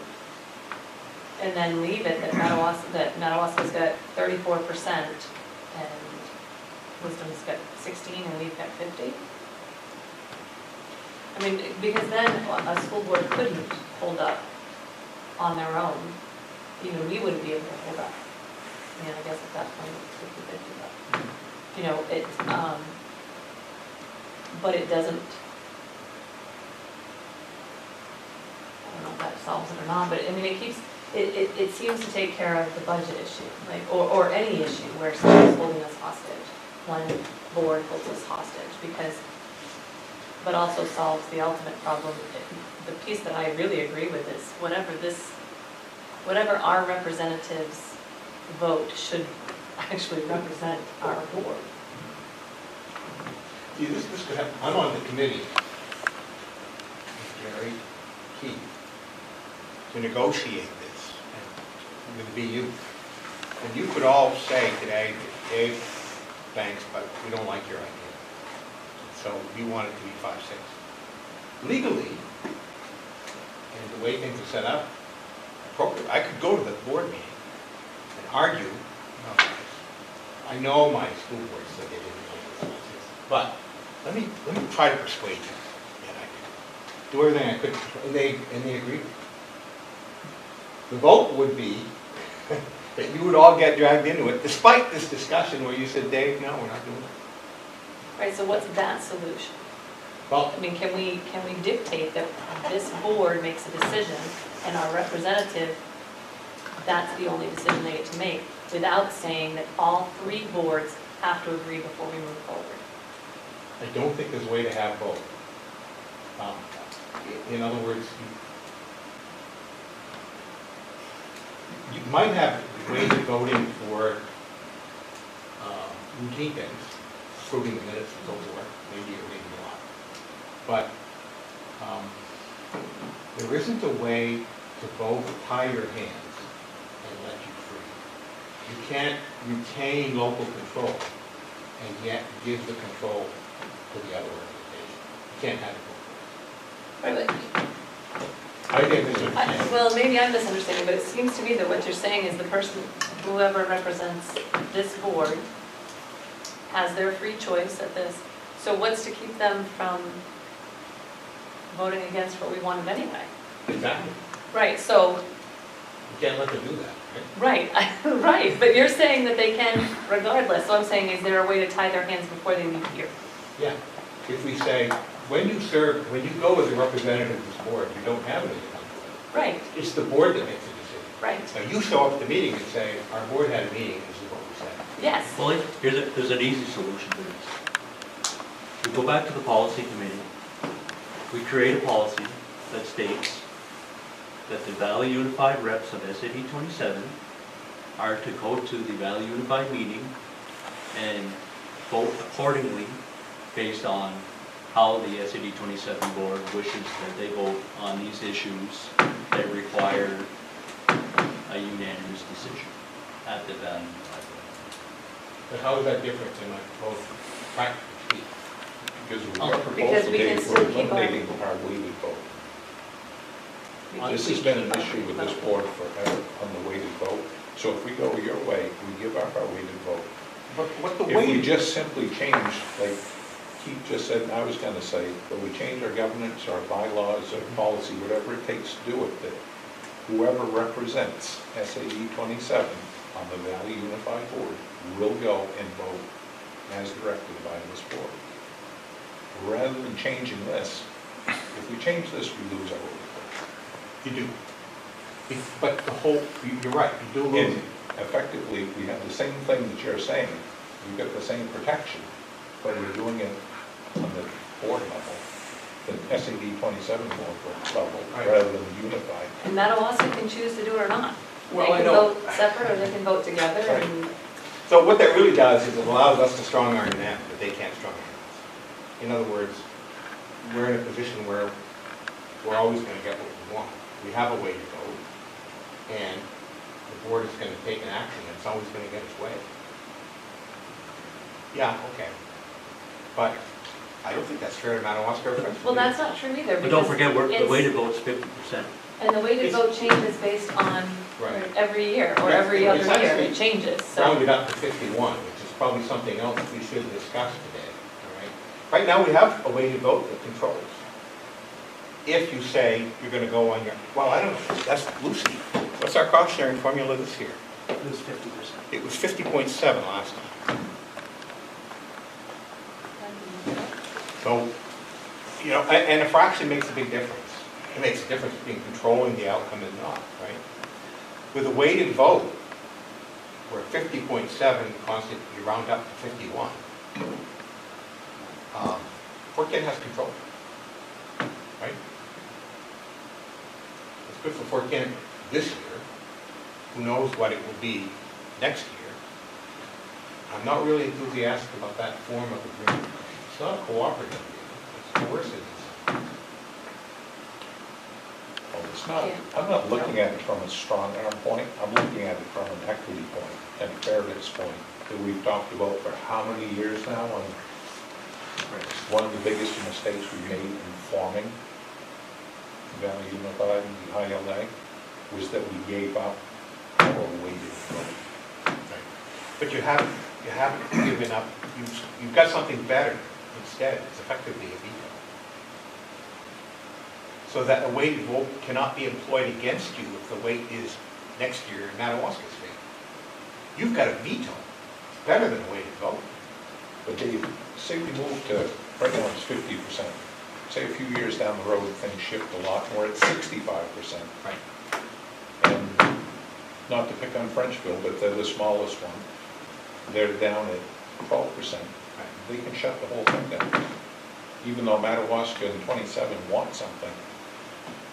And then leave it that Madawaska's got 34% and Wisdom's got 16 and we've got 50? I mean, because then a school board couldn't hold up on their own. Even we wouldn't be able to hold up. I mean, I guess at that point it's 50-50, but, you know, but it doesn't, I don't know if that solves it or not, but I mean, it seems to take care of the budget issue, like, or any issue where someone's holding us hostage. One board holds us hostage but also solves the ultimate problem. The piece that I really agree with is whatever our representatives vote should actually represent our board. See, this could happen. I'm on the committee, Jerry, Keith, to negotiate this with the BU. And you could all say today, Dave, thanks, but we don't like your idea. So we want it to be 5-6. Legally, and the way things are set up, appropriate, I could go to the board meeting and argue, no, guys, I know my school board said they didn't like this, but let me try to persuade you. And I do everything I could, and they agreed. The vote would be that you would all get dragged into it, despite this discussion where you said, Dave, no, we're not doing it. Right, so what's that solution? Well, I mean, can we dictate that this board makes a decision and our representative, that's the only decision they get to make, without saying that all 3 boards have to agree before we move forward? I don't think there's a way to have both. In other words, you might have ways of voting for routine things, approving the minutes and so forth, maybe or maybe not. But there isn't a way to both tie your hands and let you free. You can't retain local control and yet give the control to the other organization. You can't have it both ways. Right, but I think there's a well, maybe I'm misunderstanding, but it seems to me that what you're saying is the person, whoever represents this board, has their free choice at this. So what's to keep them from voting against what we wanted anyway? Exactly. Right, so, You can't let them do that, right? right, right, but you're saying that they can regardless. So I'm saying, is there a way to tie their hands before they leave here? Yeah. If we say, when you go as a representative of this board, you don't have any conflict. Right, It's the board that makes the decision. right, Now, you show up at the meeting and say, our board had a meeting, this is what we said. yes. Well, there's an easy solution to this. We go back to the policy committee, we create a policy that states that the Valley Unified reps of SAD 27 are to go to the Valley Unified meeting and vote accordingly based on how the SAD 27 board wishes that they vote on these issues that require a unanimous decision at the Valley Unified board. But how is that different than like both practically? Because we Oh, are because proposing, we can Dave, still we're keep our- eliminating our weighted vote. We This can has been an keep issue with our- this board forever on the weighted vote. So if we go your way, we give up our weighted vote. But what the If we way, just simply change, like Keith just said, and I was gonna say, but we change our governance, our bylaws, our policy, whatever it takes to do it, that whoever represents SAE 27 on the Valley Unified Board will go and vote as directed by this board. Rather than changing this, if we change this, we lose our weighted vote. you do. But the whole, you're right, you do lose. And effectively, we have the same thing that you're saying, we get the same protection, but we're doing it on the board level, the SAD 27 board level, Right. rather than unified. And Madawaska can choose to do it or not. Well, I They can know. vote separate or they can vote together Right. and, So what that really does is it allows us to strong arm them, but they can't strong arm us. In other words, we're in a position where we're always going to get what we want. We have a way to go, and the board is going to take an action, and it's always going to get its way. Yeah, okay. But I don't think that's fair to Madawaska or Frenchville. well, that's not true either. But don't because forget, the it's- weighted vote's 50%. And the weighted vote changes based on Right. every year or Yeah, every it's other year, actually it changes, so. Rounded up to 51, which is probably something else we should discuss today, all right? Right now, we have a weighted vote that controls. If you say you're going to go on your, well, I don't know, that's Lucy. What's our cost sharing formula this year? It was 50%. It was 50.7 last time. So, you know, and a fraction makes a big difference. It makes a difference between controlling the outcome and not, right? With a weighted vote, where 50.7 constant, you round up to 51, Fort Kent has control, right? It's good for Fort Kent this year. Who knows what it will be next year? I'm not really enthusiastic about that form of agreement. It's not a cooperative agreement, it's coercive. Well, the It's not, I'm not looking at it from a strong arm point, I'm looking at it from an equity point and a fairness point that we've talked about for how many years now? And one of the biggest mistakes we made in forming Valley Unified and High LA was that we gave up our weighted vote. But you haven't given up, you've got something better instead, it's effectively a veto. So that a weighted vote cannot be employed against you if the weight is next year in Madawaska's favor. You've got a veto, it's better than a weighted vote. But Dave, say we move to, right now it's 50%. Say a few years down the road, things shift a lot more, it's 65%. Right. And not to pick on Frenchville, but they're the smallest one. They're down at 12%. They can shut the whole thing down. Even though Madawaska and 27 want something,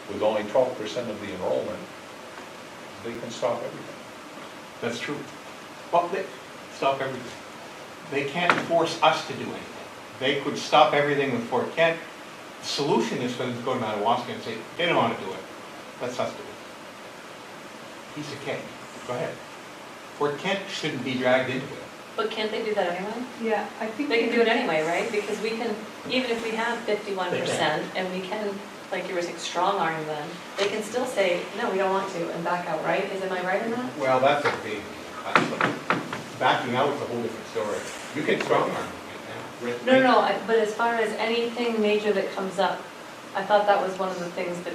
with only 12% of the enrollment, they can stop everything. That's true. Well, stop everything. They can't force us to do anything. They could stop everything with Fort Kent. The solution is for them to go to Madawaska and say, they don't want to do it, let's us do it. Piece of cake. Go ahead. Fort Kent shouldn't be dragged into it. But can't they do that anyway? Yeah, I think. They can do it anyway, right? Because we can, even if we have 51% and we can, like you were saying, strong arm them, they can still say, no, we don't want to, and back out, right? Am I right in that? Well, that's a big, backing out is a whole different story. You can strong arm them right now. No, but as far as anything major that comes up, I thought that was one of the things that,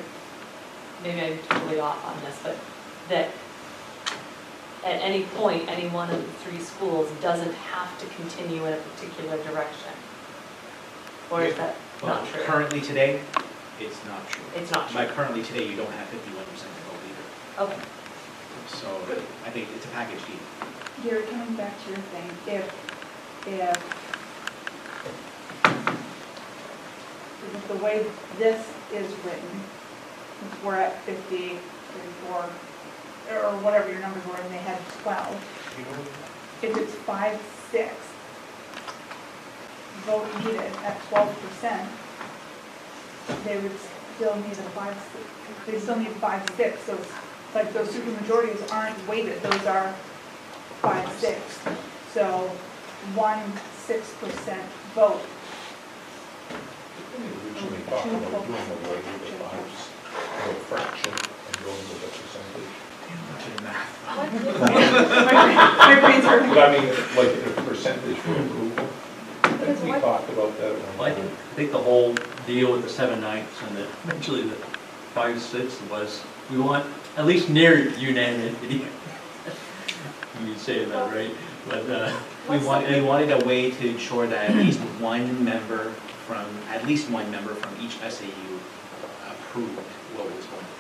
maybe I'm totally off on this, but that at any point, any one of the three schools doesn't have to continue in a particular direction. Or is that not true? Currently today, it's not true. It's not true. By currently today, you don't have 51% to vote either. Okay. So I think it's a package deal. Gary, coming back to your thing, if the way this is written, we're at 50, 34, or whatever your numbers were, and they had 12. If it's 5/6 vote needed at 12%, they would still need a 5/6. They still need 5/6. So it's like those supermajorities aren't weighted; those are 5/6. So 1/6% vote. We originally talked about doing away with the lives, the fraction, and going with the percentage. My brains are. But I mean, like the percentage for approval, I think we talked about that at Well, I one time. think the whole deal with the 7/9 and eventually the 5/6 was, we want at least near unanimity. You say that, right? But We wanted a way to ensure that at least one member from each SAU approved what was going to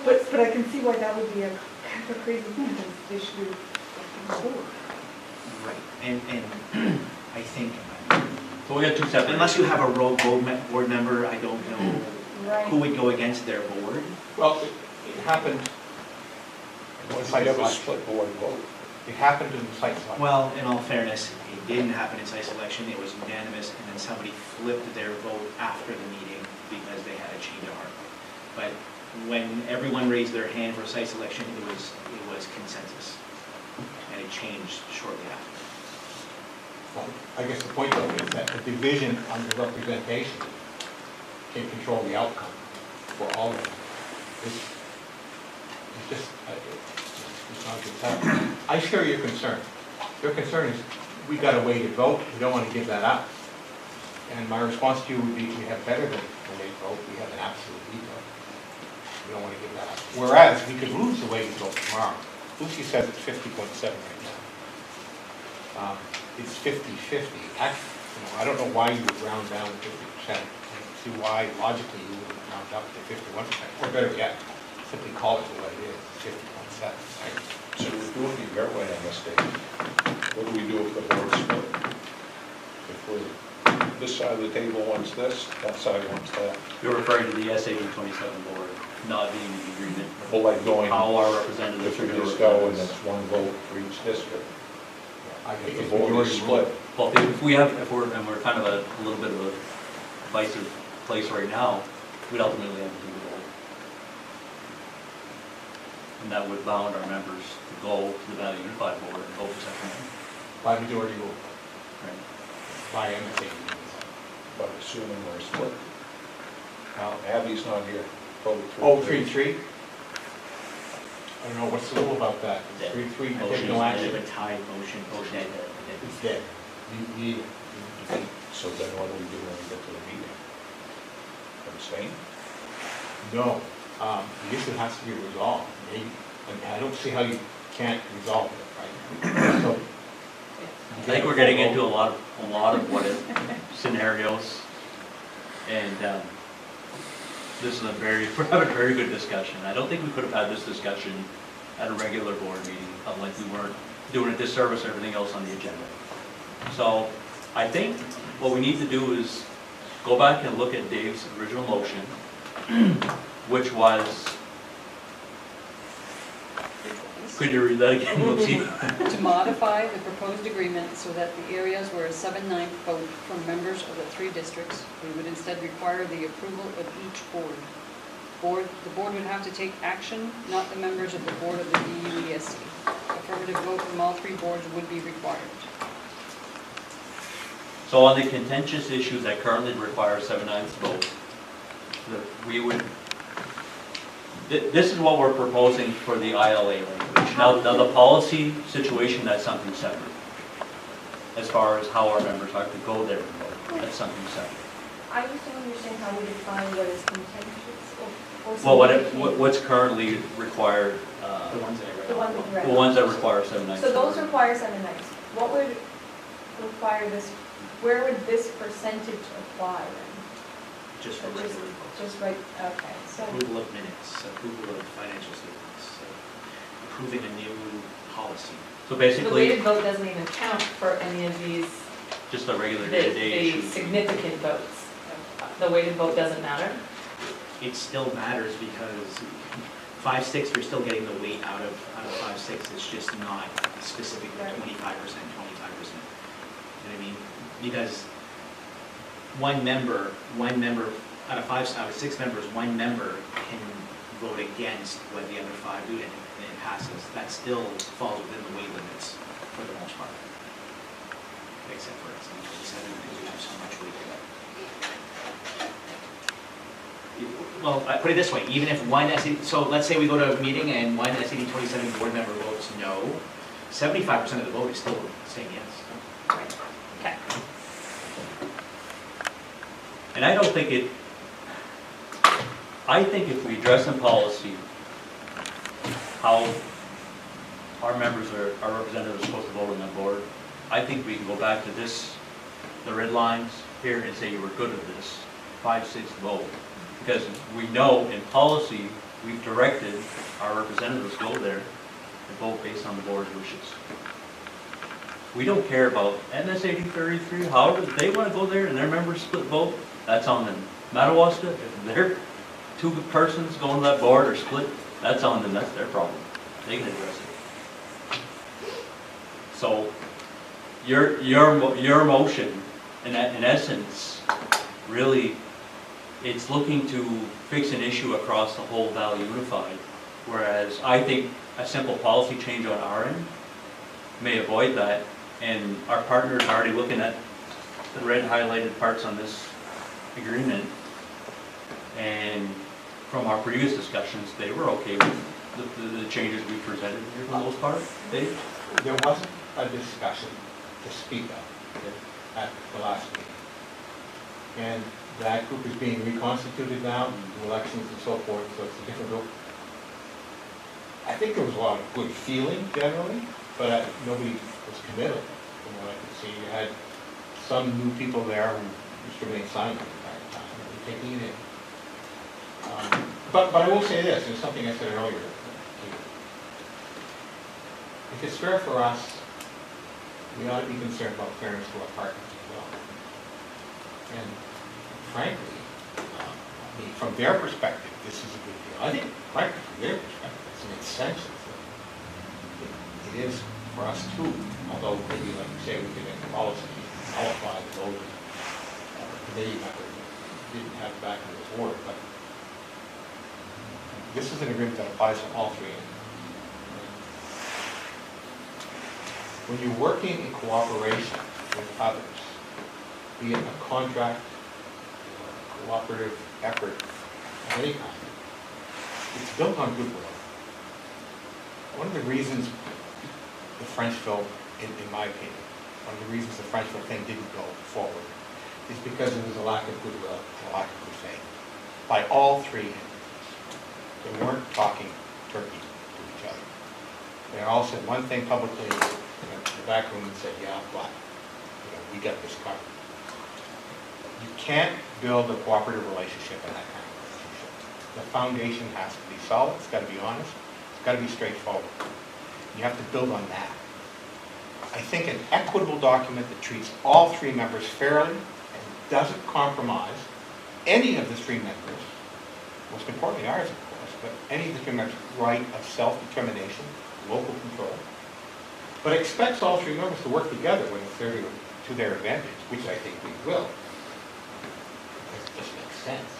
pass. But I can see why that would be a kind of a crazy thing, because they should be board. Right. And I think, so we got two separate. unless you have a rogue board member, I don't know Right. who would go against their board. Well, it happened, Once we have a split board vote, it happened in the site select. Well, in all fairness, it didn't happen in site selection, it was unanimous, and then somebody flipped their vote after the meeting because they had a change of heart. But when everyone raised their hand for site selection, it was consensus, and it changed shortly after. Well, I guess the point though is that the division under representation can control the outcome for all of them. It's just, it's not a good time. I share your concern. Your concern is, we got a weighted vote, we don't want to give that up. And my response to you would be, we have better than a weighted vote, we have an absolute veto. We don't want to give that up. Whereas, we could lose the weighted vote tomorrow. Lucy says it's 50.7 right now. It's 50-50. I don't know why you would round down to 50%. I don't see why logically you would round up to 51%. Or better yet, simply call it what it is, 50.7. so we're doing it your way on this day. What do we do if the board split? If we're, this side of the table wants this, that side wants that. You're referring to the MSAD27 board, not being in agreement. Well, like going, How our representatives if we are going to just go and represent it's one vote for each district. I If think the it's board is majority split, Well, if we're kind of a little bit of a divisive place right now, we'd ultimately have to do And that would bound our members to go to the Valley Unified Board and vote second. By majority rule, Right. by MSAD. But assuming we're split. Now, Abby's not here. Voted oh, 3-3? I don't know, what's the rule about that? Dead. 3-3, Motion, take no action? a tied motion, dead. It's dead. You defeat. So then what do we do when we get to the meeting? Abstain? No, the issue has to be resolved, maybe, I don't see how you can't resolve it, right? So. I think we're getting into a lot of what if scenarios, and this is we're having a very good discussion. I don't think we could have had this discussion at a regular board meeting, unless we weren't doing a disservice to everything else on the agenda. So I think what we need to do is go back and look at Dave's original motion, which was, could you read that again? We'll see. To modify the proposed agreement so that the areas were a 7/9 vote from members of the 3 districts, we would instead require the approval of each board. The board would have to take action, not the members of the board of the DUESC. Affirmative vote from all 3 boards would be required. So on the contentious issues that currently require a 7/9 vote, we would, this is what we're proposing for the ILA language. Now the policy situation, that's something separate. As far as how our members are to go there and vote, that's something separate. I just don't understand how we define what is contentious or Well, what's currently required, The ones that I read. The ones that you read. the ones that require 7/9. So those require 7/9. What would require this, where would this percentage apply then? Just for Just- regular votes. Just right, okay, so, Approval of minutes, approval of financial statements, approving a new policy. So The basically, weighted vote doesn't even count for any of these, just a regular the day-to-day issue. significant votes. The weighted vote doesn't matter? It still matters because 5/6, you're still getting the weight out of 5/6. It's just not specifically Right. 25%, 25%. You know what I mean? Because one member, out of 6 members, one member can vote against what the other 5 do, and it passes. That still falls within the weight limits for the most part. Except for SAD 27, because we have so much weight there. Well, I put it this way, even if one SAD, so let's say we go to a meeting and one SAD 27 board member votes no, 75% of the vote is still saying yes. Right. Okay. And I don't think I think if we address in policy how our members our representatives are supposed to vote on that board, I think we can go back to this, the red lines here, and say you were good at this 5/6 vote. Because we know in policy, we've directed our representatives go there and vote based on the board's wishes. We don't care about MSAD 33, however, if they want to go there and their members split vote, that's on them. Madawaska, if their 2 persons going to that board are split, that's on them, that's their problem. They can address it. So, your motion, in essence, really, it's looking to fix an issue across the whole Valley Unified, whereas I think a simple policy change on our end may avoid that, and our partners are already looking at the red highlighted parts on this agreement, and from our previous discussions, they were okay with the changes we presented here for the most part. Dave? There wasn't a discussion to speak of at the last meeting. And that group is being reconstituted now, elections and so forth, so it's a different group. I think there was a lot of good feeling generally, but nobody was committed from what I could see. You had some new people there who just remained silent the entire time, taking it in. But I will say this, and it's something I said earlier. If it's fair for us, we ought to be concerned about fairness to our partners as well. And frankly, I mean, from their perspective, this is a good deal. I think, frankly, from their perspective, it's an incentive thing. It is for us too, although maybe, like you say, we could in policy nullify the vote. Committee member didn't have the back of the board, but this is an agreement that applies to all 3 when you're working in cooperation with others, be it a contract or a cooperative effort of any kind, it's built on goodwill. One of the reasons the Frenchville, in my opinion, one of the reasons the Frenchville thing didn't go forward is because there was a lack of goodwill, a lack of good faith by all three entities. They weren't talking turkey to each other. They all said one thing publicly, in the back room and said, yeah, but, we got this covered. You can't build a cooperative relationship in that kind of relationship. The foundation has to be solid, it's got to be honest, it's got to be straightforward. You have to build on that. I think an equitable document that treats all three members fairly and doesn't compromise any of the three members, most importantly ours, of course, but any of the three members' right of self-determination, local control, but expects all three members to work together when it's to their advantage, which I think we will. Because it just makes sense.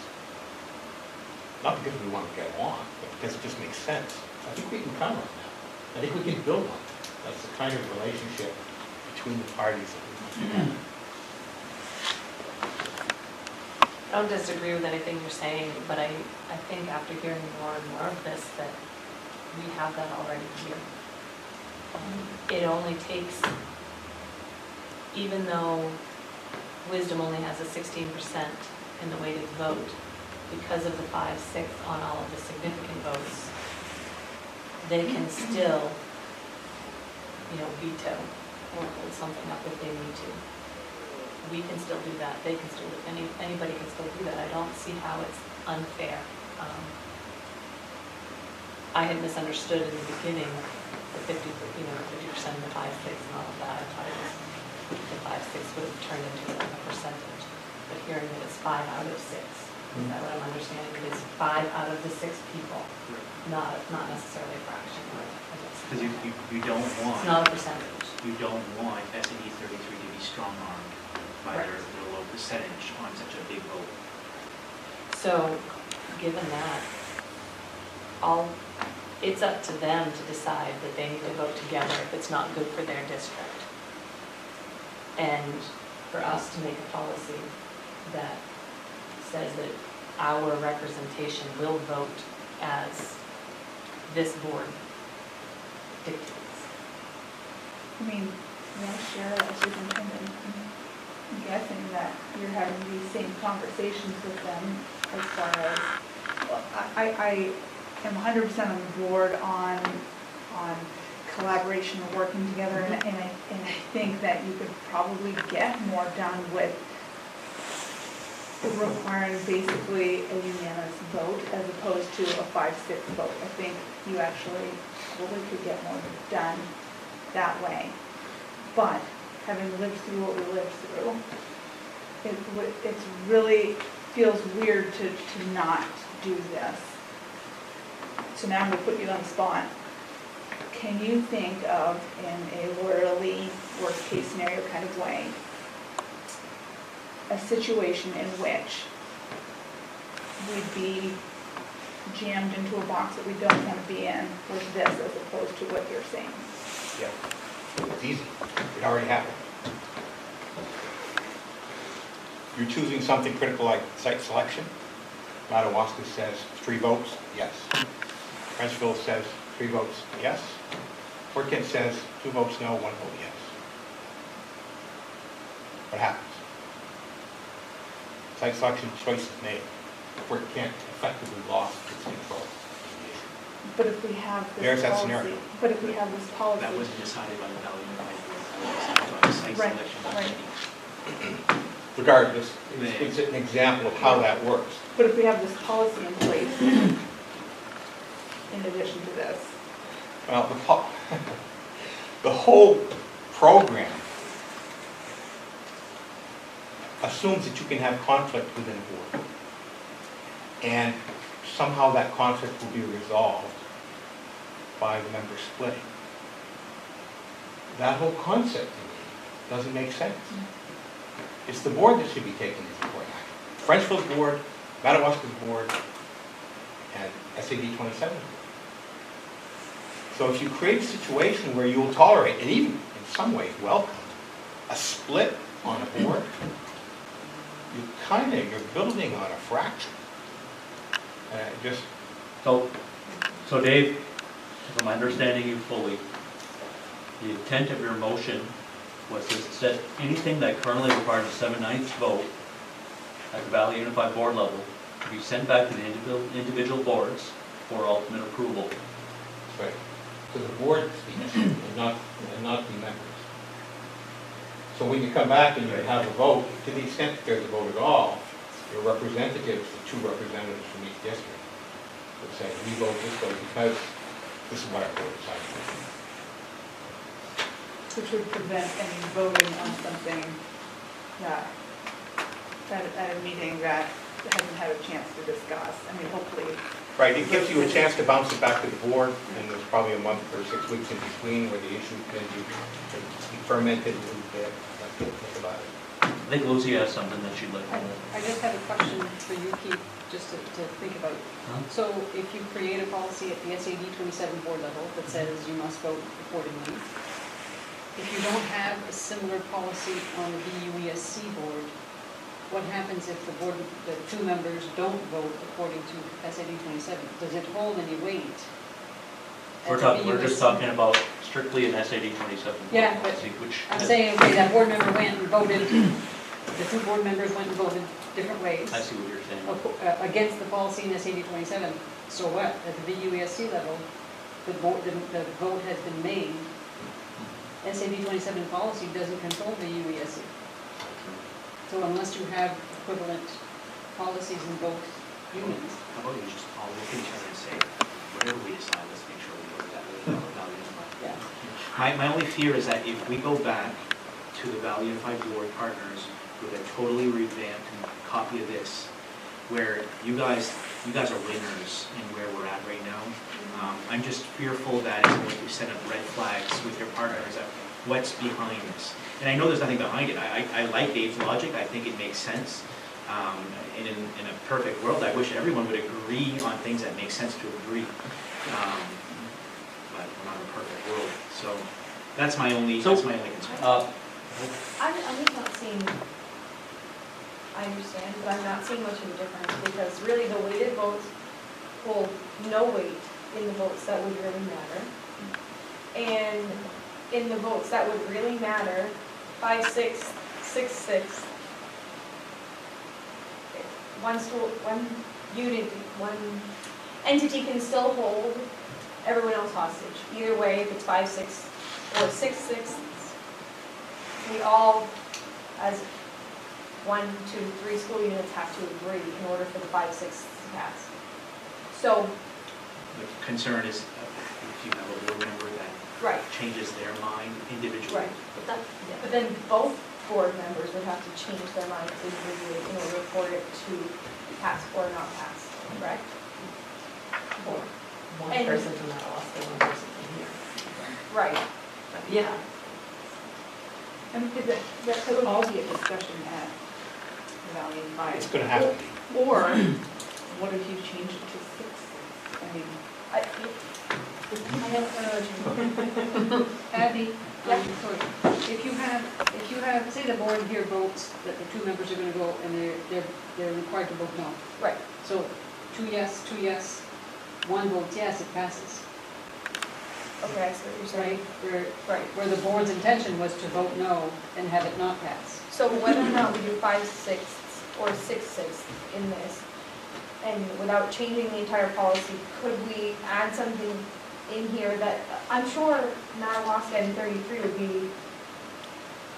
Not because we want to get along, but because it just makes sense. I think we can count on that. I think we can build on that. That's the kind of relationship between the parties that we must have. I don't disagree with anything you're saying, but I think after hearing more and more of this, that we have that already here. It only takes, even though Wisdom only has a 16% in the weighted vote, because of the 5/6 on all of the significant votes, they can still, veto or hold something up if they need to. We can still do that. They can still do, anybody can still do that. I don't see how it's unfair. I had misunderstood in the beginning the 50% and the 5/6 and all of that. I thought it was the 5/6 would have turned into a percentage. But hearing that it's 5 out of 6, is that what I'm understanding? It is 5 out of the 6 people, not necessarily a fraction. Because you don't It's want, not a percentage. you don't want SAD 33 to be strong-armed by Right. their low percentage on such a big vote. So, given that, it's up to them to decide that they need to vote together if it's not good for their district. And for us to make a policy that says that our representation will vote as this board dictates. May I share as superintendent? I'm guessing that you're having these same conversations with them as far as, well, I am 100% on the board on collaboration and working together, and I think that you could probably get more done with requiring basically a unanimous vote as opposed to a 5/6 vote. I think you actually probably could get more done that way. But having lived through what we lived through, it's really feels weird to not do this. So now I'm going to put you on the spot. Can you think of, in a lawyerly, worst-case scenario kind of way, a situation in which we'd be jammed into a box that we don't want to be in with this as opposed to what you're saying? Yeah, it's easy. It already happened. You're choosing something critical like site selection. Madawaska says 3 votes, yes. Frenchville says 3 votes, yes. Fort Kent says 2 votes no, 1 vote yes. What happens? Site selection choice is made. Fort Kent effectively lost its control of the issue. But if we have this There's that policy, scenario. but if we have this policy. That wasn't decided by the Valley Unified Board, that was decided by the site Right, selection right. committee. Regardless, it's an example of how that works. But if we have this policy in place, in addition to this, Well, the whole program assumes that you can have conflict within a board. And somehow that conflict will be resolved by the members splitting. That whole concept to me doesn't make sense. It's the board that should be taking this important action. Frenchville's board, Madawaska's board, and SAD27's board. So if you create a situation where you will tolerate, and even in some ways welcome a split on a board. You're building on a fracture. Just, So Dave, if I'm understanding you fully, the intent of your motion was to set anything that currently requires a 7/9 vote at the Valley Unified Board level to be sent back to the individual boards for ultimate approval. right, to the board speech and not the members. So when you come back and you have a vote, to the extent that there's a vote at all, your representatives, the two representatives from each district, would say, we vote this way because this is what our board decided. Which would prevent any voting on something that, at a meeting that hasn't had a chance to discuss. I mean, hopefully. Right, it gives you a chance to bounce it back to the board, and there's probably a month or 6 weeks in between where the issue can be fermented a little bit. Think about it. I think Lucy has something that she'd like to. I just have a question for you, Keith, just to think about. Huh? So if you create a policy at the SAD 27 board level that says you must vote accordingly, if you don't have a similar policy on the BUESC board, what happens if the two members don't vote according to SAD 27? Does it hold any weight? We're just talking about strictly an SAD 27. Yeah, but policy, which I'm saying, okay, that board member went and voted, the two board members went and voted different ways. I see what you're saying. Against the policy in SAD 27. So what? At the BUESC level, the vote has been made. SAD 27 policy doesn't control BUESC. So unless you have equivalent policies in both units. How about you just all look at each other and say, whatever we decide, let's make sure we look at that Valley Unified. Yeah. My only fear is that if we go back to the Valley Unified Board partners with a totally revamped copy of this, where you guys are winners in where we're at right now, I'm just fearful that it's going to send up red flags with your partners that what's behind this. And I know there's nothing behind it. I like Dave's logic. I think it makes sense. And in a perfect world, I wish everyone would agree on things that make sense to agree. But we're not in a perfect world. So that's my only concern. I'm just not seeing, I understand, but I'm not seeing much of a difference, because really the weighted votes hold no weight in the votes that would really matter. And in the votes that would really matter, 5/6, 6/6, one unit, one entity can still hold everyone else hostage. Either way, if it's 5/6 or 6/6, we all, as 1, 2, 3 school units, have to agree in order for the 5/6 to pass. So, The concern is if you have a board member that right, changes their mind individually. right. But then both board members would have to change their minds individually in order for it to pass or not pass, correct? Or, One And- person from that Alaska, one person from here. right. Yeah. And that could all be a discussion at the Valley Unified. It's going to have to be. Or, what if you change it to 6? I mean, I don't know what you mean. Abby, Yeah. sorry. If you have, say the board here votes that the two members are going to go and they're required to vote no. Right. So 2 yes, 1 votes yes, it passes. Okay, I see what you're saying. Right? Where the board's intention was to vote no and have it not pass. So whether or not we do 5/6 or 6/6 in this, and without changing the entire policy, could we add something in here that, I'm sure Madawaska and 33 would be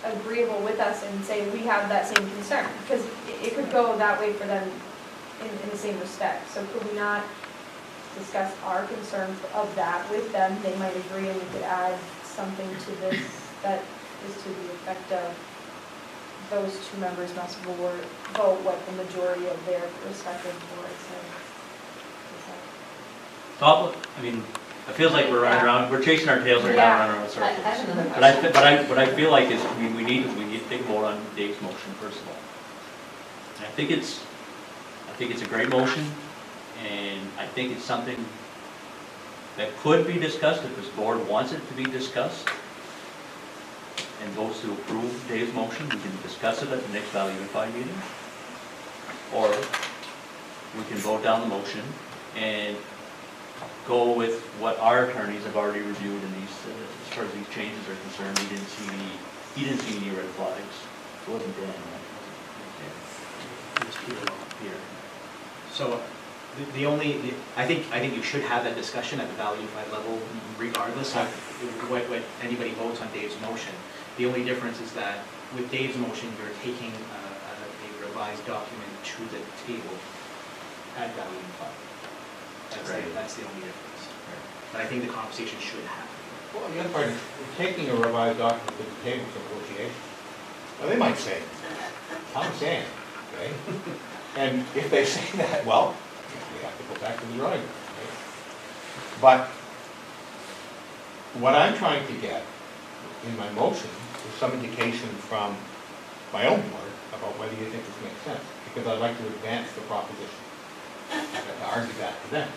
agreeable with us and say we have that same concern, because it could go that way for them in the same respect. So could we not discuss our concern of that with them? They might agree, and we could add something to this that is to the effect of those two members must vote what the majority of their respective boards have. I mean, it feels like we're running around, we're chasing our tails right now, running around in I circles. have another question. What I feel like is, we need to take a vote on Dave's motion first of all. And I think it's a great motion, and I think it's something that could be discussed if this board wants it to be discussed. and votes to approve Dave's motion, we can discuss it at the next Valley Unified meeting. Or we can vote down the motion and go with what our attorneys have already reviewed in these, as far as these changes are concerned. He didn't see any red flags. It wasn't Dan, right? It was Peter. Here. So I think you should have that discussion at the Valley Unified level regardless of what anybody votes on Dave's motion. The only difference is that with Dave's motion, you're taking a revised document to the table at Valley Unified. That's the only difference. But I think the conversation should happen. Well, the other part is, we're taking a revised document to the table for negotiation. Now, they might say, I'm saying, okay? And if they say that, well, we have to go back to the drawing board. Okay? But what I'm trying to get in my motion is some indication from my own board about whether you think this makes sense, because I'd like to advance the proposition. I'd like to argue that to them.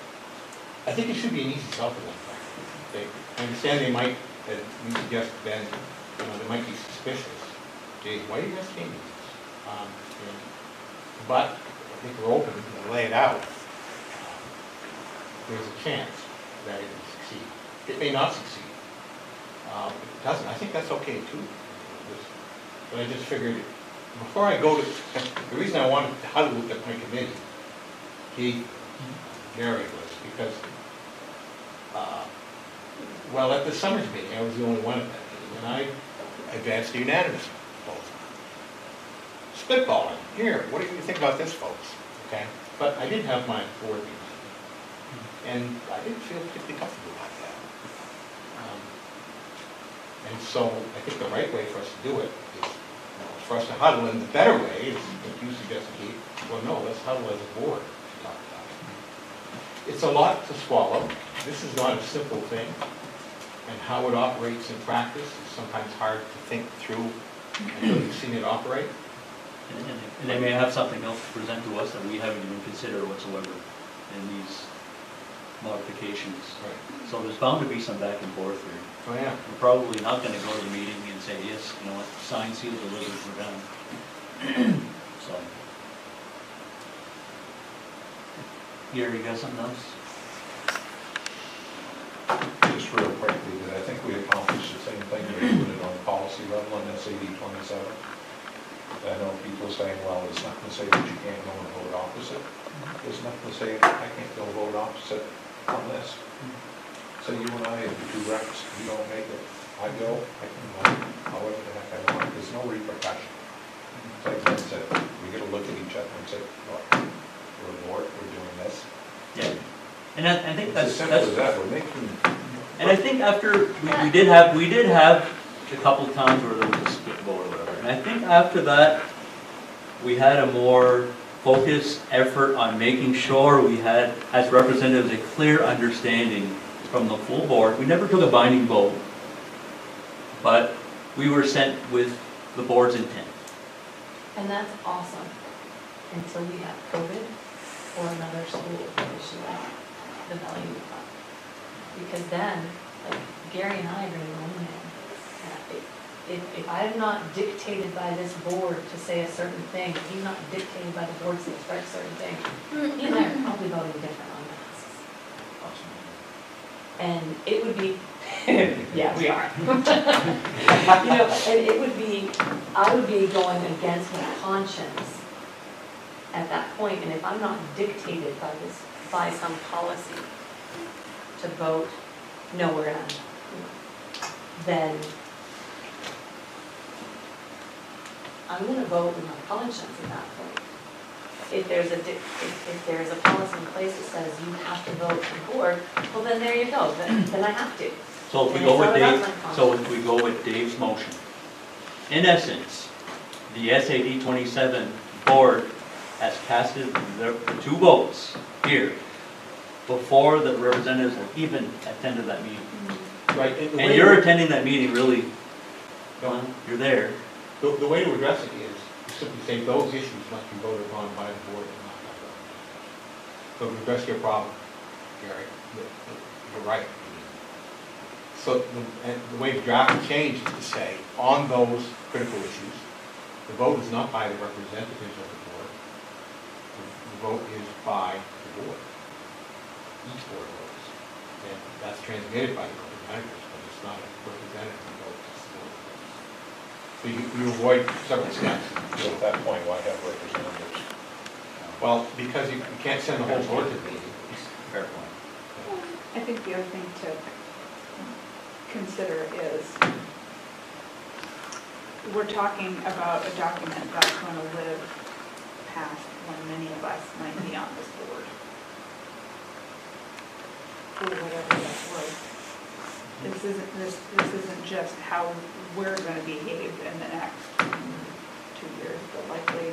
I think it should be an easy sell for them, frankly. I understand they might, as you suggest, Ben, they might be suspicious. Gee, why are you guys changing this? But I think we're open and lay it out. There's a chance that it will succeed. It may not succeed. If it doesn't, I think that's okay too. But I just figured, before I go to, the reason I wanted to huddle with my committee, Keith, Gary, was because, well, at the Summers meeting, I was the only one at that meeting, and I advanced a unanimous proposal. Spitballing, here, what do you think about this, folks? Okay, but I did have my board meeting, and I didn't feel particularly comfortable about that. And so I think the right way for us to do it is for us to huddle, and the better way is, like you suggested, Keith, well, no, let's huddle as a board to talk about it. It's a lot to swallow. This is not a simple thing, and how it operates in practice is sometimes hard to think through until you've seen it operate. And they may have something else to present to us that we haven't even considered whatsoever in these modifications. Right. So there's bound to be some back and forth here. Oh, yeah. We're probably not going to go to the meeting and say, yes, you know what, sign, seal, deliver, we're done. So. Gary, you got something else? Just real quickly, that I think we accomplished the same thing we did on policy level on MSAD27. I know people saying, well, it's not going to say that you can't go and vote opposite. There's nothing to say I can't go vote opposite on this. So you and I, if the two reps, you don't make it, I go, I can vote however the heck I want. There's no repercussion. Like I said, we got to look at each other and say, look, we're a board, we're doing this. Yeah. And I think It's as that's simple as that. We're making. And I think after we did have a couple times where there was a split vote or whatever. And I think after that, we had a more focused effort on making sure we had, as representatives, a clear understanding from the full board. We never took a binding vote, but we were sent with the board's intent. And that's awesome, until we have COVID or another school issue like the Valley Unified. Because then, like, Gary and I are gonna go in there, and if I'm not dictated by this board to say a certain thing, if he's not dictated by the board to express a certain thing, he and I are probably voting different on masks. And it would be, yeah, we are. And it would be, I would be going against my conscience at that point, and if I'm not dictated by some policy to vote, no, we're gonna, then I'm gonna vote with my conscience at that point. If there's a policy in place that says you have to vote the board, well, then there you go, then I have to. So if we And go it's with not Dave, about my so if we go with Dave's motion, in essence, the SAD27 board has casted the two votes here before the representatives have even attended that meeting. Right. And you're attending that meeting, really, you're there. The way to address it is simply say those issues must be voted upon by the board and not by the board. So to address your problem, Gary, you're right. So the way the draft changed is to say, on those critical issues, the vote is not by the representatives of the board. The vote is by the board. Each board votes. And that's transmitted by the representatives, but it's not a representative vote. It's the board vote. So you avoid several steps. So at that point, why have representatives? Well, because you can't send the whole board to the meeting. Fair point. I think the other thing to consider is we're talking about a document that's going to live past when many of us might be on this board. For whatever that's worth. This isn't just how we're going to behave in the next 2 years, but likely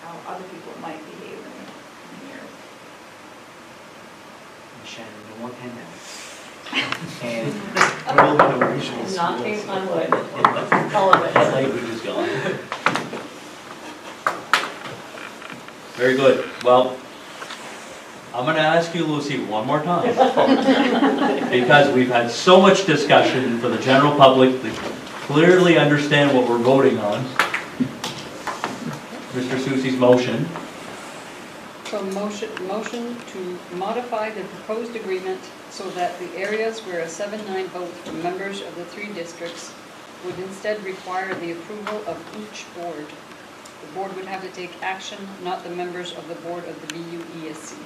how other people might behave in years. Shannon, no more pandemics. And we'll go to regional schools. Knocking on wood, all of That it. language is gone. Very good. Well, I'm gonna ask you, Lucy, one more time. Because we've had so much discussion for the general public to clearly understand what we're voting on. Mr. Soucy's motion. So motion to modify the proposed agreement so that the areas where a 7-9 vote from members of the 3 districts would instead require the approval of each board. The board would have to take action, not the members of the board of the BUESC.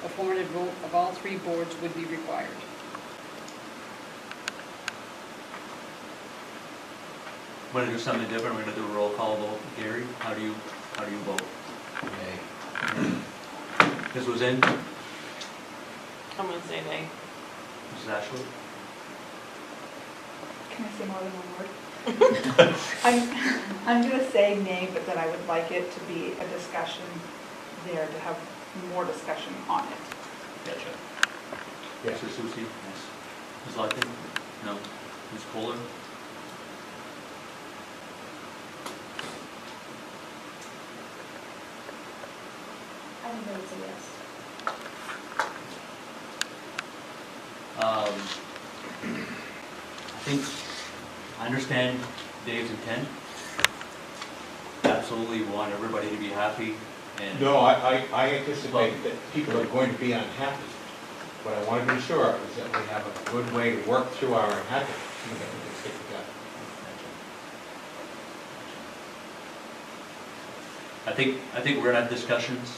A formative vote of all 3 boards would be required. We're gonna do something different. We're gonna do a roll call vote. Gary, how do you vote? This was in. I'm gonna say nay. Mrs. Ashley? Can I say more than one word? I'm going to say nay, but that I would like it to be a discussion there, to have more discussion on it. Gotcha. Yes. Mr. Soucy? Yes. Ms. Larkin? No. Ms. Kohler? I think I would say yes. I think, I understand Dave's intent. Absolutely want everybody to be happy and. No, I anticipate that people are going to be unhappy. What I want to be sure of is that we have a good way to work through our unhappiness, and that we can stick together. I think we're gonna have discussions.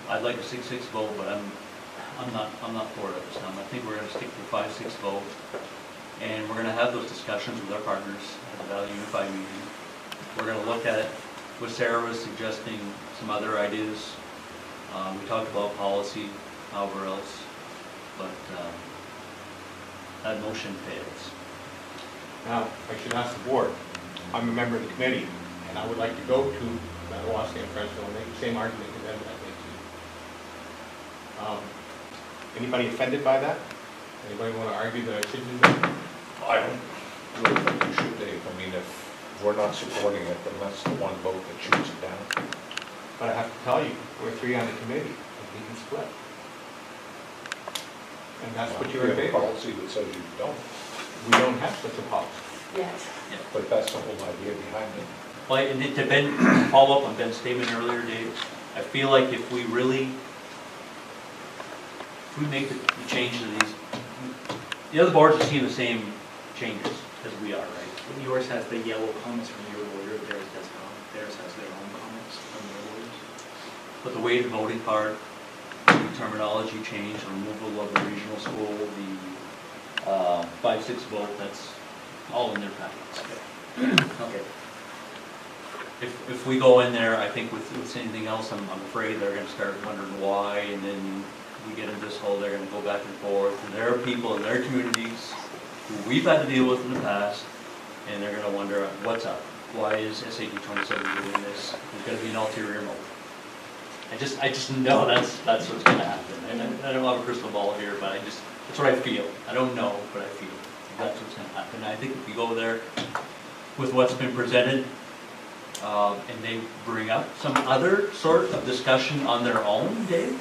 I'd like a 6-6 vote, but I'm not for it this time. I think we're gonna stick to a 5-6 vote. And we're gonna have those discussions with our partners at the Valley Unified meeting. We're gonna look at what Sarah was suggesting, some other ideas. We talked about policy, however else, but that motion fails. Now, I should ask the board, I'm a member of the committee, and I would like to go to Madawaska and Frenchville and make the same argument to them that I made to you. Anybody offended by that? Anybody want to argue that I shouldn't do that? I don't really think you should, Dave. I mean, if we're not supporting it, then that's the one vote that shoots it down. But I have to tell you, we're 3 on the committee, and we can split. And that's what you're in We have a favor of. policy that says you don't, We don't have such a policy. Yes. but that's the whole idea behind it. Well, and to Ben, follow up on Ben's statement earlier, Dave, I feel like if we make the change to these, the other boards are seeing the same changes as we are, right? Yours has the yellow comments from your lawyer, theirs does not. Theirs has their own comments from their lawyers. But the weighted voting part, the terminology change, removal of the regional school, the 5-6 vote, that's all in their packets. Okay. If we go in there, I think with anything else, I'm afraid they're gonna start wondering why, and then we get into this whole, they're gonna go back and forth, and there are people in their communities who we've had to deal with in the past, and they're gonna wonder, what's up? Why is SAD 27 doing this? There's gonna be an ulterior motive. I just know that's what's gonna happen, and I don't have a crystal ball here, but that's what I feel. I don't know, but I feel that's what's gonna happen. And I think if we go there with what's been presented, and they bring up some other sort of discussion on their own, Dave,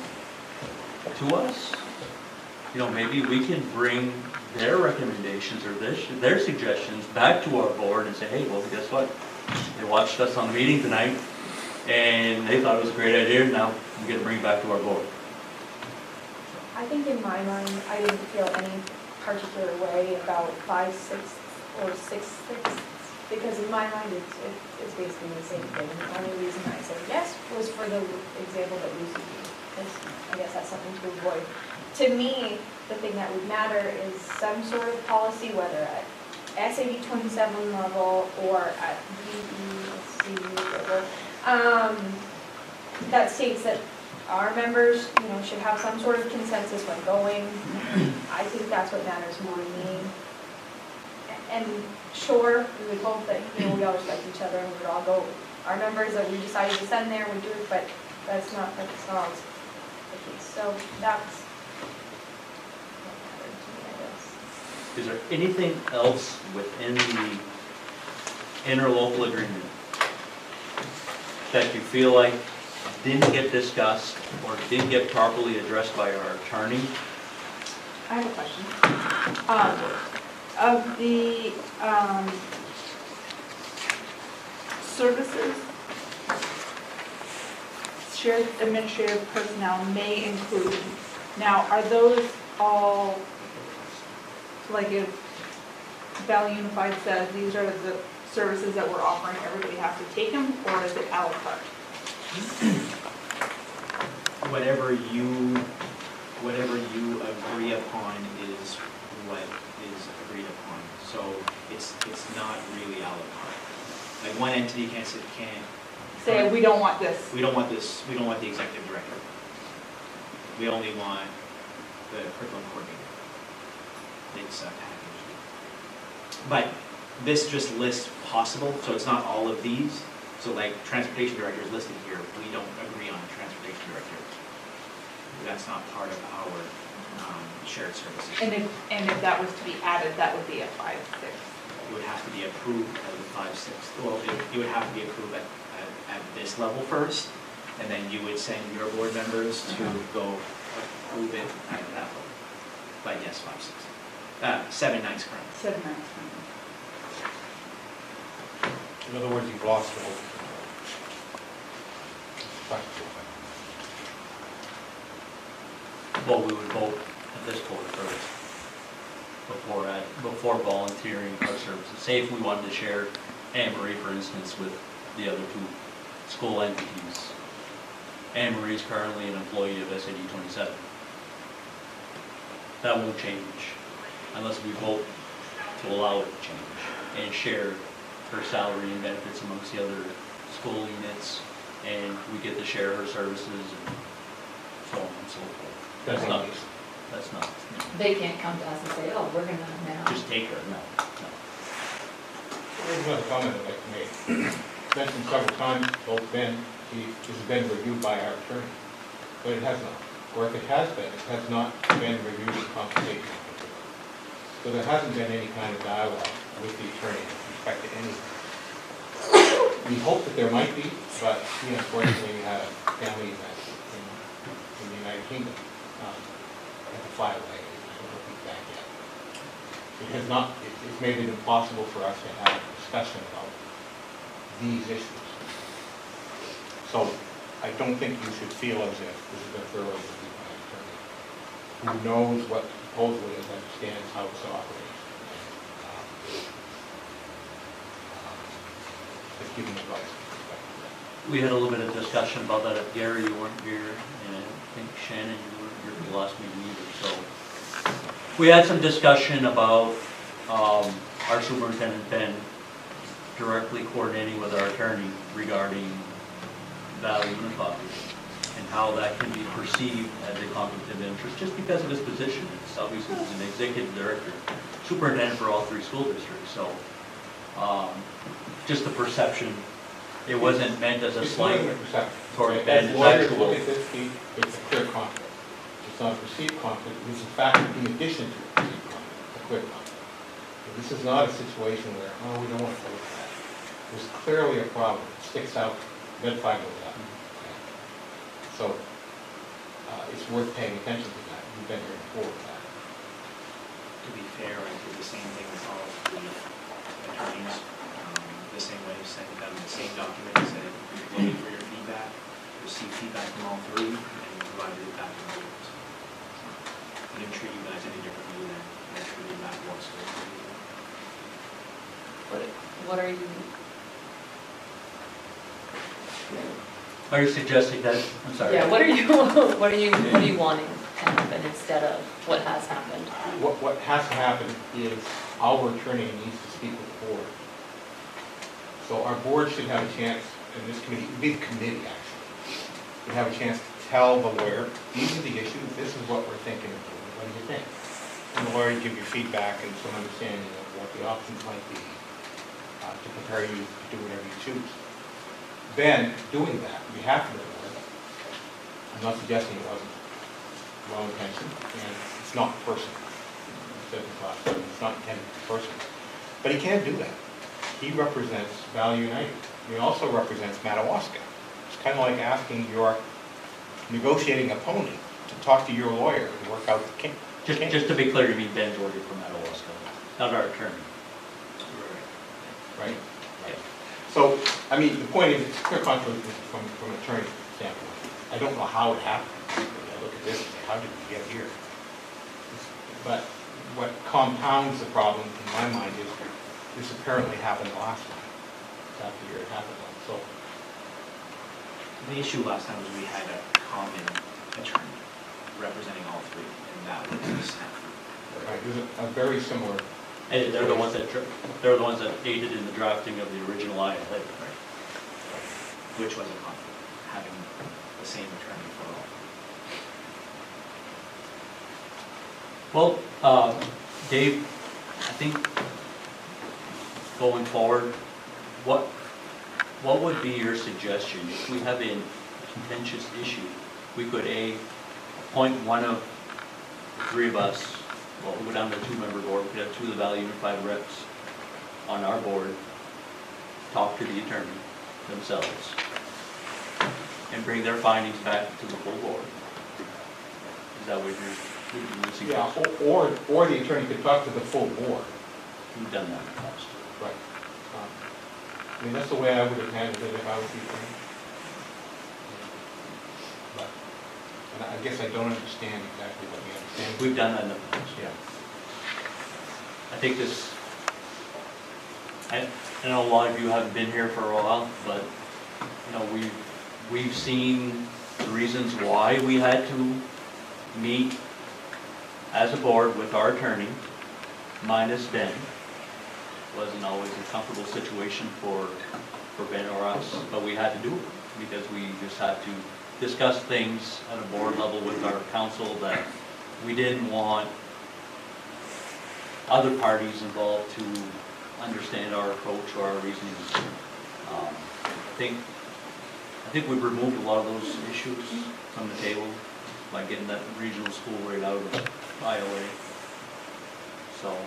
to us, you know, maybe we can bring their recommendations or their suggestions back to our board and say, hey, well, guess what? They watched us on the meeting tonight, and they thought it was a great idea, now we get to bring it back to our board. I think in my mind, I didn't feel any particular way about 5/6 or 6/6, because in my mind, it's basically the same thing. The only reason I said yes was for the example that Lucy gave, because I guess that's something to avoid. To me, the thing that would matter is some sort of policy, whether at MSAD27 level or at DEC level, that states that our members, you know, should have some sort of consensus when going. I think that's what matters more to me. And sure, we would hope that, you know, we all respect each other and we would all go, our members that we decided to send there, we do it, but that's not always the case. So that's what mattered to me, I guess. Is there anything else within the interlocal agreement that you feel like didn't get discussed or didn't get properly addressed by our attorney? I have a question. Of the services, shared administrative personnel may include. Now, are those all, like if Valley Unified says these are the services that we're offering, everybody has to take them, or is it a la carte? Whatever you agree upon is what is agreed upon. So it's not really a la carte. Like one entity can't Say, we don't want this. we don't want this, we don't want the executive director. We only want the curriculum coordinator. It's a package. But this just lists possible, so it's not all of these. So like transportation director is listed here, we don't agree on a transportation director. That's not part of our shared services. And if that was to be added, that would be a 5/6. It would have to be approved at the 5/6. Well, it would have to be approved at this level first, and then you would send your board members to go approve it at that level. But yes, 5/6. 7/9 current. 7/9. In other words, you've lost the whole practical thing. Well, we would vote at this board first, before volunteering our services. Say if we wanted to share Anne Marie, for instance, with the other two school entities. Anne Marie is currently an employee of MSAD27. That won't change unless we vote to allow it to change and share her salary and benefits amongst the other school units, and we get to share her services and so on and so forth. That's not, They can't come to us and say, oh, we're gonna now. just take her, no. There's another comment I'd like to make. Mentioned several times, both been, this has been reviewed by our attorney, but it has not. Or if it has been, it has not been reviewed in consultation. So there hasn't been any kind of dialogue with the attorney with respect to anything. We hope that there might be, but he unfortunately had a family event in the United Kingdom at the fly away, so he'll be back yet. It has not, it's made it impossible for us to have a discussion about these issues. So I don't think you should feel as if this has been thoroughly reviewed by an attorney who knows what the proposal is, understands how it's operates, and has given advice with respect to that. We had a little bit of discussion about that at Gary, you weren't here, and I think Shannon, you weren't here for the last meeting either, so. We had some discussion about our superintendent then directly coordinating with our attorney regarding Valley Unified and how that can be perceived as a conflict of interest, just because of his position. It's obviously he's an executive director, superintendent for all three school districts, so just the perception. It wasn't meant as a It's not slight even a perception. toward As Ben, it's lawyers actual. look at this, it's a clear conflict. It's not a perceived conflict, it's in fact, in addition to a perceived conflict, a clear conflict. This is not a situation where, oh, we don't want to go with that. There's clearly a problem, it sticks out, red flag goes up. So, it's worth paying attention to that, we've been here before with that. to be fair, I did the same thing with all the attorneys, the same way, sent them the same document, said, looking for your feedback, received feedback from all three, and provided it back to the board. I didn't treat you guys any differently than I treated that once. What are you, Are you suggesting that, I'm sorry? yeah, what are you wanting to happen instead of what has happened? What has to happen is our attorney needs to speak with the board. So our board should have a chance, and this committee, big committee actually, would have a chance to tell the lawyer, these are the issues, this is what we're thinking of doing, what do you think? And the lawyer give you feedback and some understanding of what the options might be to prepare you to do whatever you choose. Then, doing that, we have to go to the lawyer. I'm not suggesting it wasn't well-intentioned, and it's not personal. It's not intended to be personal. But he can't do that. He represents Value United. He also represents Madawaska. It's kind of like asking your negotiating opponent to talk to your lawyer and work out the case. Just to be clear, you mean Ben Jordan from Madawaska, not our attorney. Right? Right. So, I mean, the point is, it's clear contradiction from an attorney's standpoint. I don't know how it happened. I look at this and say, how did we get here? But what compounds the problem, in my mind, is this apparently happened last time. After the year it happened. So, The issue last time was we had a common attorney representing all three, and that was the snafu. right, it was a very similar. And they're the ones that aided in the drafting of the original ILA. Which was a conflict, having the same attorney for all. Well, Dave, I think going forward, what would be your suggestion? If we have a contentious issue, we could appoint one of the three of us, well, we'll go down to a two-member board, we could have two of the Valley Unified reps on our board, talk to the attorney themselves, and bring their findings back to the full board. Is that what you're Yeah, suggesting? or the attorney could talk to the full board. We've done that in the past. Right. I mean, that's the way I would have handled it if I was the attorney. But, and I guess I don't understand exactly what you understand. We've done that in the past. Yeah. I think this, I know a lot of you haven't been here for a while, but, you know, we've seen the reasons why we had to meet as a board with our attorney, minus Ben. Wasn't always a comfortable situation for Ben or us, but we had to do it because we just had to discuss things at a board level with our council that we didn't want other parties involved to understand our approach or our reasonings. I think we've removed a lot of those issues from the table by getting that regional school right out of the ILA. So,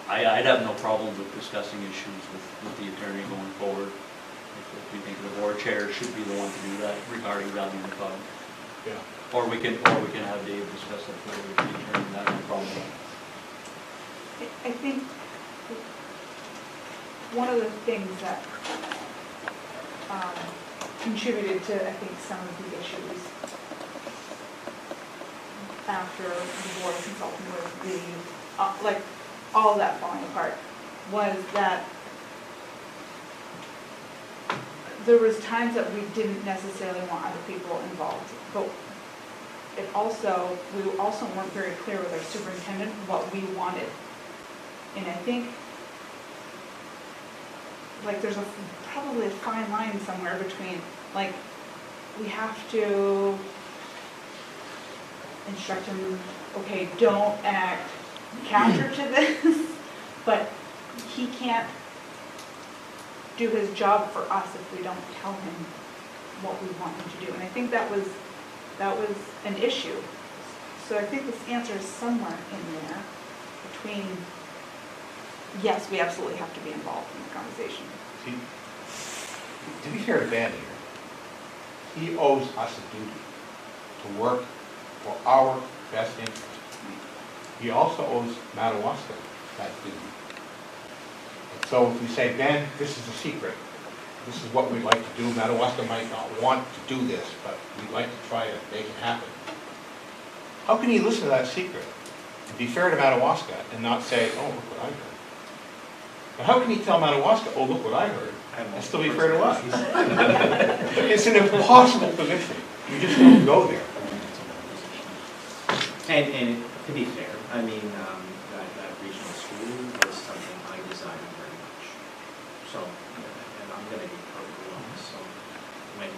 I'd have no problem with discussing issues with the attorney going forward. If you think the board chair should be the one to do that regarding Value Unified. Yeah. Or we can have Dave discuss that further with the attorney, not a problem. I think one of the things that contributed to, I think, some of the issues after the board consulting with the, like, all of that falling apart, was that there was times that we didn't necessarily want other people involved, but we also weren't very clear with our superintendent what we wanted. And I think, like, there's probably a fine line somewhere between, like, we have to instruct him, okay, don't act counter to this, but he can't do his job for us if we don't tell him what we want him to do. And I think that was an issue. So I think this answer is somewhere in there between, yes, we absolutely have to be involved in the conversation. See, to be fair to Ben here, he owes us a duty to work for our best interest. He also owes Madawaska that duty. And so if we say, Ben, this is a secret, this is what we'd like to do, Madawaska might not want to do this, but we'd like to try to make it happen. How can he listen to that secret and be fair to Madawaska and not say, oh, look what I heard? And how can he tell Madawaska, oh, look what I heard, and still be fair to us? It's an impossible position. You just don't go there. And to be fair, I mean, that regional school was something I desired very much. So, and I'm gonna be perfectly honest, so when,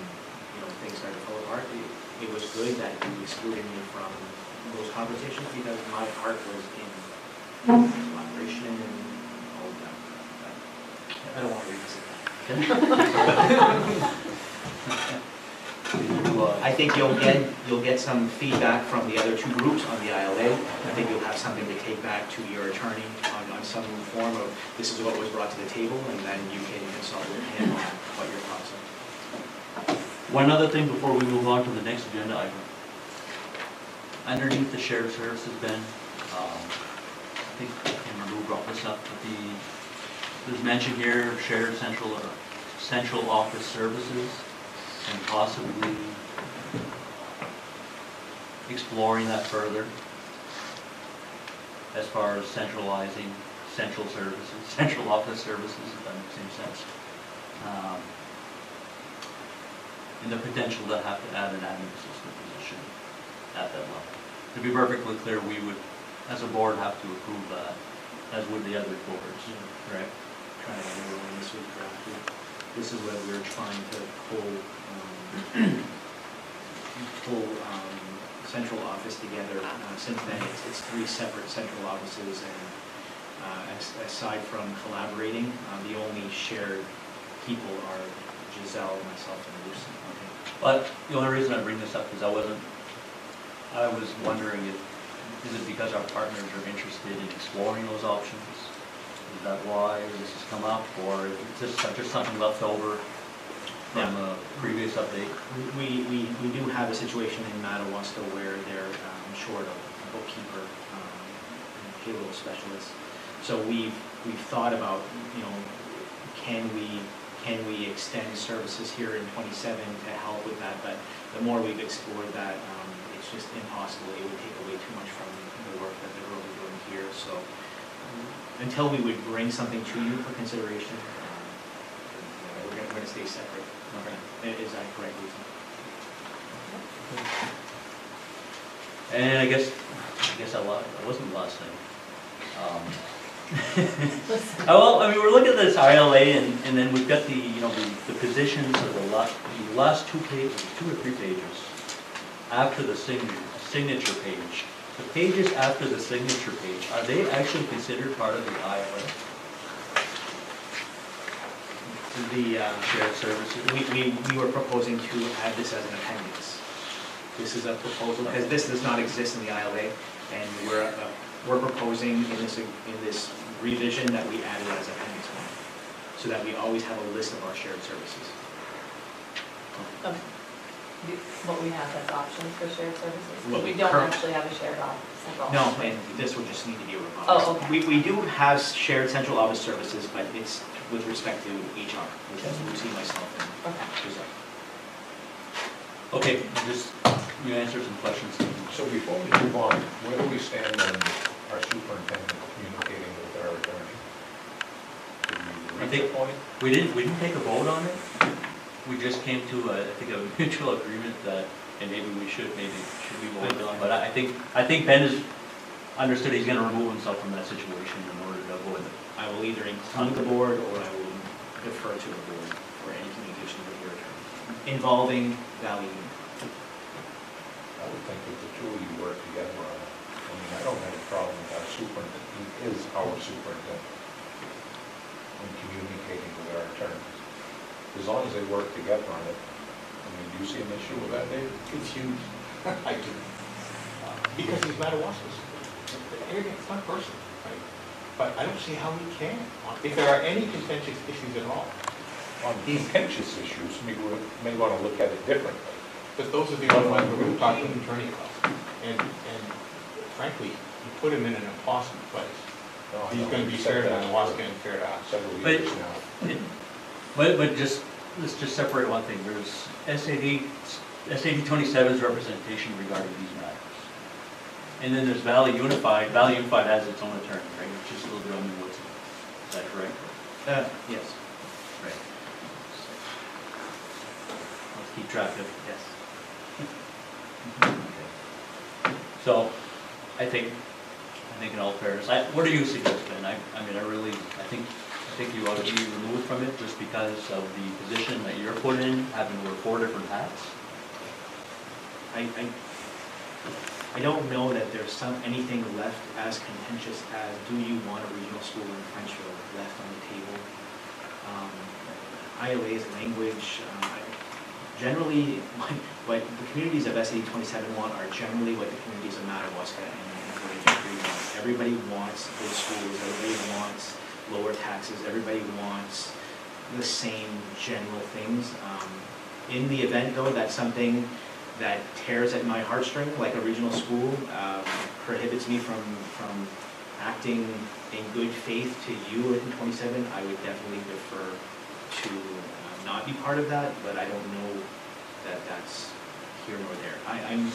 things started to fall apart, it was good that you excluded me from those conversations because my heart was in collaboration and all of that. I don't want to revisit that. I think you'll get some feedback from the other two groups on the ILA. I think you'll have something to take back to your attorney on some form of this is what was brought to the table, and then you can consult with him on what your thoughts are. One other thing before we move on to the next agenda item. Underneath the shared services, Ben, I think I can't remember who brought this up, but there's mention here of shared central office services and possibly exploring that further as far as centralizing central services, central office services, if that makes any sense. And the potential to have to add an admin assistant position at that level. To be perfectly clear, we would, as a board, have to approve that, as would the other boards, correct? Trying to remember when this was drafted. This is where we're trying to pull central office together. Since then, it's three separate central offices, and aside from collaborating, the only shared people are Giselle, myself, and Lucy. Okay. But the only reason I bring this up is I was wondering is it because our partners are interested in exploring those options? Is that why this has come up, or is this just something left over from a previous update? We do have a situation in Madawaska where they're short of a bookkeeper and payroll specialist. So we've thought about, can we extend services here in 27 to help with that? But the more we've explored that, it's just impossible. It would take away too much from the work that the girls are doing here. So until we would bring something to you for consideration, we're going to stay separate. Okay. Is that correct, Lisa? And I guess I lied. That wasn't the last thing. Well, I mean, we're looking at this ILA, and then we've got the positions of the last 2 pages, 2 or 3 pages after the signature page. The pages after the signature page, are they actually considered part of the ILA? The Shared services? we were proposing to add this as an appendix. This is a proposal, because this does not exist in the ILA, and we're proposing in this revision that we add it as appendix 1, so that we always have a list of our shared services. What we have as options for shared services? What We we don't current- actually have a shared office. central No, office. and this will just need to be revised. Oh, okay. We do have shared central office services, but it's with respect to HR, which is Lucy, myself, and Okay. Giselle. Okay, you answered some questions. So before we move on, where do we stand on our superintendent communicating with our attorney? I Did think- we reach a point? We didn't take a vote on it. We just came to I think a mutual agreement that, and maybe should be voted on. But I think Ben has understood he's going to remove himself from that situation in order to avoid it. I will either include the board or I will defer to the board for any communication with your attorney involving value. I would think that the two of you work together on it. I mean, I don't have a problem with our superintendent, he is our superintendent, in communicating with our attorneys. As long as they work together on it. I mean, do you see an issue with that, Dave? It's huge. I do. Because he's Madawaska's. It's not personal, right? But I don't see how we can. If there are any contentious issues at all. On contentious issues, we may want to look at it differently. But those are the only ones we're going to talk to the attorney about. And frankly, you put him in an impossible place. No, I He's know, gonna be we've said fair to that the Waskin and fair to us. Several But- years now. But just, let's just separate one thing. There's SAD 27's representation regarding these matters. And then there's Valley Unified. Valley Unified has its own attorney, right, which is a little bit on the woods. Is that correct? Yes. Right. Let's keep track of, yes. So, I think in all fairness, what do you suggest, Ben? I think you ought to be removed from it just because of the position that you're put in, having to wear 4 different hats. I don't know that there's anything left as contentious as, do you want a regional school in Frenchville left on the table? ILA's language, generally, what the communities of SAD 27 want are generally what the communities of Madawaska and Village 3 want. Everybody wants good schools, everybody wants lower taxes, everybody wants the same general things. In the event, though, that something that tears at my heartstring, like a regional school, prohibits me from acting in good faith to you in 27, I would definitely defer to not be part of that, but I don't know that that's here nor there. I'm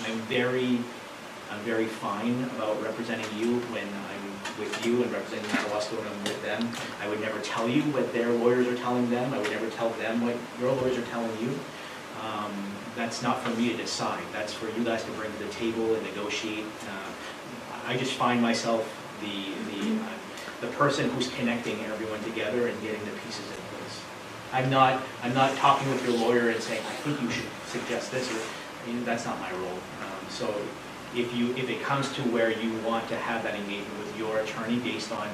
very fine about representing you when I'm with you and representing Madawaska when I'm with them. I would never tell you what their lawyers are telling them. I would never tell them what your lawyers are telling you. That's not for me to decide. That's for you guys to bring to the table and negotiate. I just find myself the person who's connecting everyone together and getting the pieces in place. I'm not talking with your lawyer and saying, I think you should suggest this, or that's not my role. So if it comes to where you want to have that engagement with your attorney based on,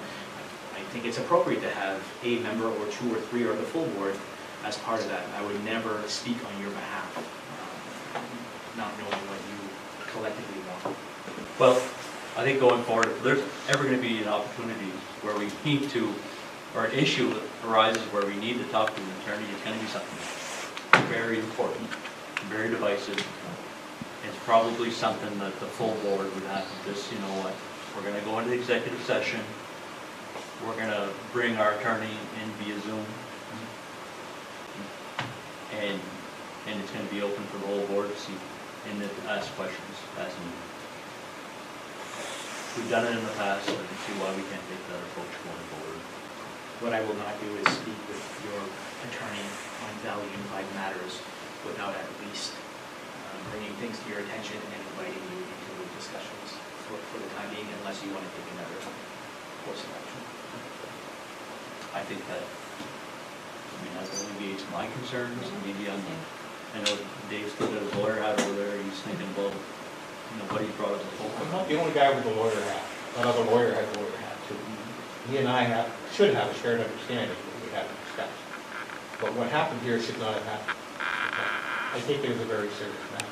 I think it's appropriate to have a member or 2 or 3 or the full board as part of that. I would never speak on your behalf, not knowing what you collectively want. Well, I think going forward, if there's ever going to be an opportunity where we need to, or an issue that arises where we need to talk to an attorney, it's going to be something very important, very divisive. It's probably something that the full board would have to just, you know what, we're going to go into executive session, we're going to bring our attorney in via Zoom, and it's going to be open for the whole board to see and to ask questions as needed. We've done it in the past, so I can see why we can't take that approach going forward. What I will not do is speak with your attorney on Valley Unified matters without at least bringing things to your attention and inviting you into the discussions for the time being, unless you want to take another course of action. I think that, that alleviates my concerns. Maybe I know Dave's still got his lawyer hat over there, he's thinking about, what he brought up before. I'm not the only guy with the lawyer hat. Another lawyer has a lawyer hat too. He and I should have a shared understanding of what we haven't discussed. But what happened here should not have happened. I think it is a very serious matter.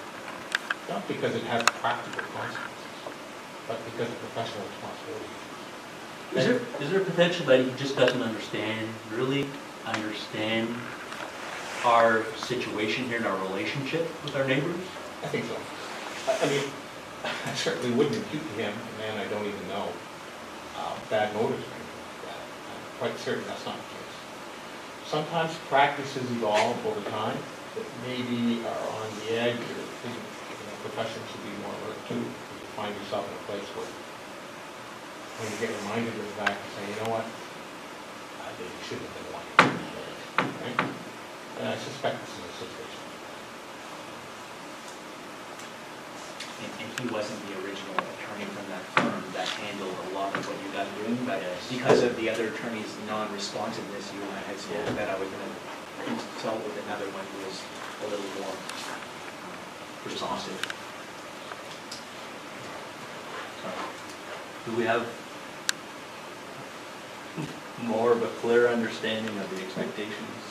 Not because it has practical consequences, but because of professional responsibility. Is there potential that he just doesn't really understand our situation here and our relationship with our neighbors? I think so. I mean, I certainly wouldn't impute to him, a man I don't even know, bad motives or anything like that. I'm quite certain that's not the case. Sometimes practices evolve over time that maybe are on the edge or think professionals should be more alert to. You find yourself in a place where when you get reminded of the fact, you say, you know what, I think you shouldn't have been one. Right? And I suspect this is a situation. And he wasn't the original attorney from that firm that handled a lot of what you guys are doing, but because of the other attorney's non-responsiveness, you and I had spoken that I was going to consult with another one who was a little more responsive. Do we have more of a clear understanding of the expectations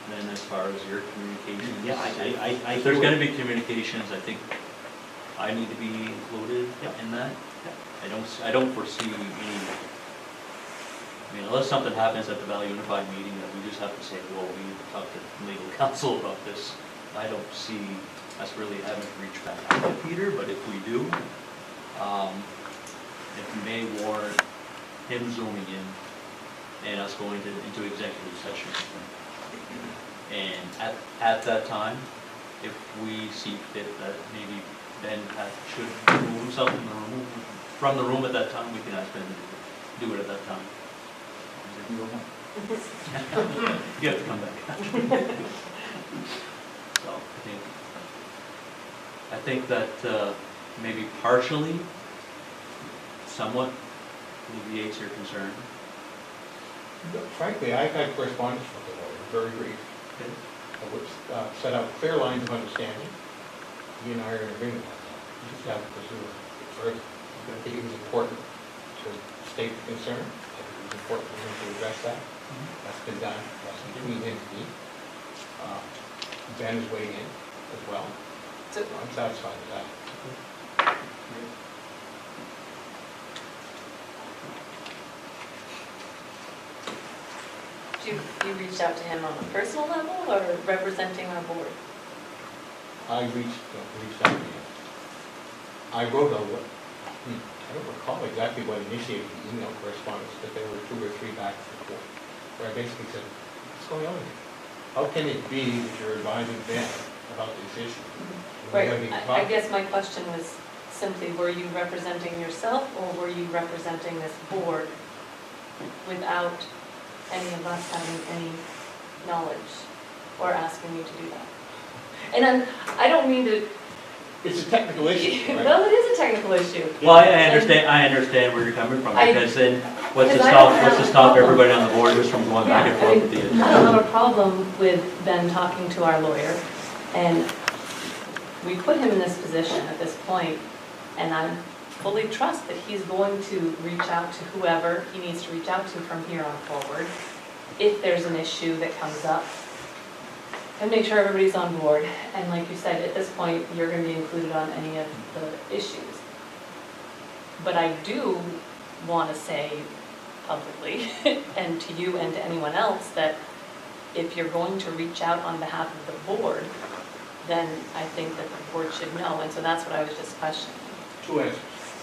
than as far as your communications? Yeah, I If there's going to be communications, I think I need to be included in that. I don't foresee any, unless something happens at the Valley Unified meeting that we just have to say, well, we need to talk to legal counsel about this. I don't see us really haven't reached back out to Peter, but if we do, it may warrant him zooming in and us going into executive session. And at that time, if we see fit that maybe Ben should remove himself from the room at that time, we can ask Ben to do it at that time. You have to come back. So I think that maybe partially, somewhat alleviates your concern. Frankly, I've had correspondence with the lawyer, very brief, which set out clear lines of understanding. He and I are in agreement on that. We just have to pursue it further. I think it was important to state the concern. I think it was important for him to address that. That's been done. That's between him and me. Ben is weighing in as well. So I'm satisfied with that. You reached out to him on a personal level or representing our board? I reached out to him. I wrote I don't recall exactly what initiated the email correspondence, but there were 2 or 3 back and forth, where I basically said, what's going on here? How can it be that you're advising Ben about this issue? Right, I guess my question was simply, were you representing yourself or were you representing this board without any of us having any knowledge or asking you to do that? And I don't mean to... It's a technical issue, right? Well, it is a technical issue. Well, I understand where you're coming from, because then what's to Because I don't have stop a problem. everybody on the board just from going back and forth with the issue? I don't have a problem with Ben talking to our lawyer, and we put him in this position at this point, and I fully trust that he's going to reach out to whoever he needs to reach out to from here on forward, if there's an issue that comes up, and make sure everybody's on board. And like you said, at this point, you're going to be included on any of the issues. But I do want to say publicly, and to you and to anyone else, that if you're going to reach out on behalf of the board, then I think that the board should know. And so that's what I was just questioning. 2 answers.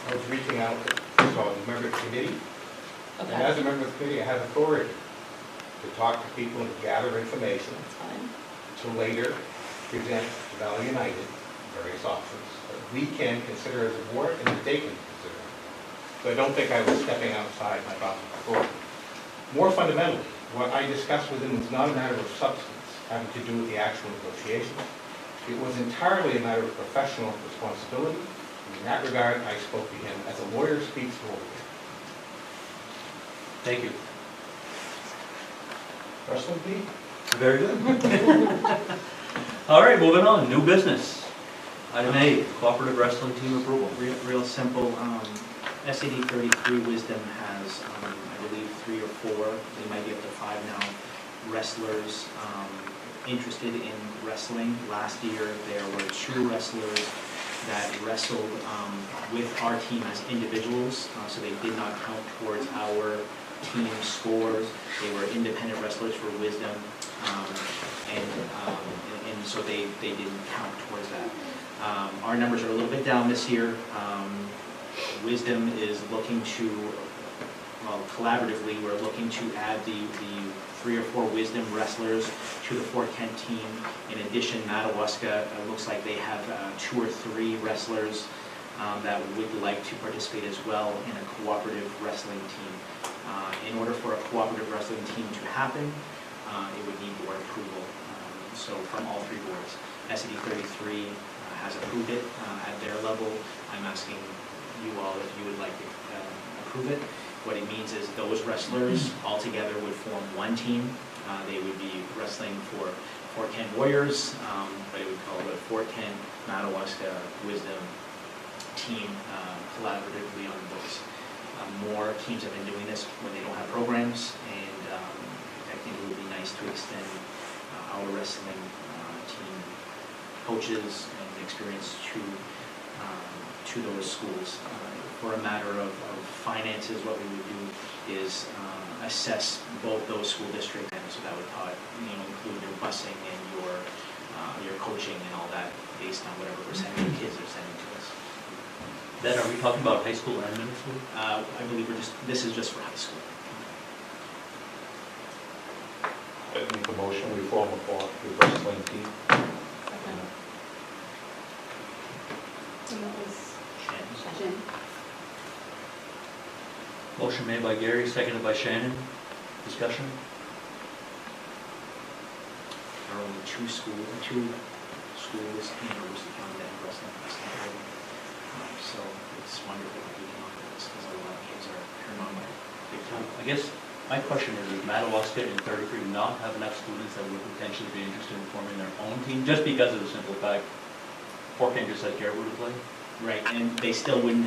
I was reaching out to, first of all, as a member of the committee, and Okay, as a member of the committee, I have authority to talk to people and gather information that's fine. to later present to Valley United various options that we can consider as a board and that they can consider. So I don't think I was stepping outside my box of authority. More fundamentally, what I discussed with him was not a matter of substance having to do with the actual negotiations. It was entirely a matter of professional responsibility. In that regard, I spoke to him as a lawyer speaks to a lawyer. Thank you. Wrestling team? Very good. All right, moving on, new business. Item A, cooperative wrestling team approval. Real simple, SAD 33 Wisdom has, I believe, 3 or 4, they might be up to 5 now, wrestlers interested in wrestling. Last year, there were 2 wrestlers that wrestled with our team as individuals, so they did not count towards our team scores. They were independent wrestlers for Wisdom, and so they didn't count towards that. Our numbers are a little bit down this year. Wisdom is looking to, well, collaboratively, we're looking to add the 3 or 4 Wisdom wrestlers to the Fort Kent team. In addition, Madawaska, looks like they have 2 or 3 wrestlers that would like to participate as well in a cooperative wrestling team. In order for a cooperative wrestling team to happen, it would need board approval. So from all 3 boards, SAD 33 has approved it at their level. I'm asking you all if you would like to approve it. What it means is those wrestlers all together would form one team. They would be wrestling for Fort Kent Warriors, but it would call it Fort Kent Madawaska Wisdom team collaboratively on the books. More teams have been doing this when they don't have programs, and I think it would be nice to extend our wrestling team coaches and experience to those schools. For a matter of finances, what we would do is assess both those school districts, and so that would include your busing and your your coaching and all that based on whatever percentage of kids are sending to us. Then are we talking about high school and middle school? I believe this is just for high school. I make a motion, we form a cooperative wrestling team. And that was Shannon? Jen. Motion made by Gary, seconded by Shannon. Discussion? There are only two schools in University County that have wrestling program. So it's wonderful that we can offer this because a lot of kids are turned on by it big time. I guess my question is Madawaska and 33 not have enough students that would potentially be interested in forming their own team, just because of the simple fact Fort King just said Garrett would play? Right, and they still wouldn't,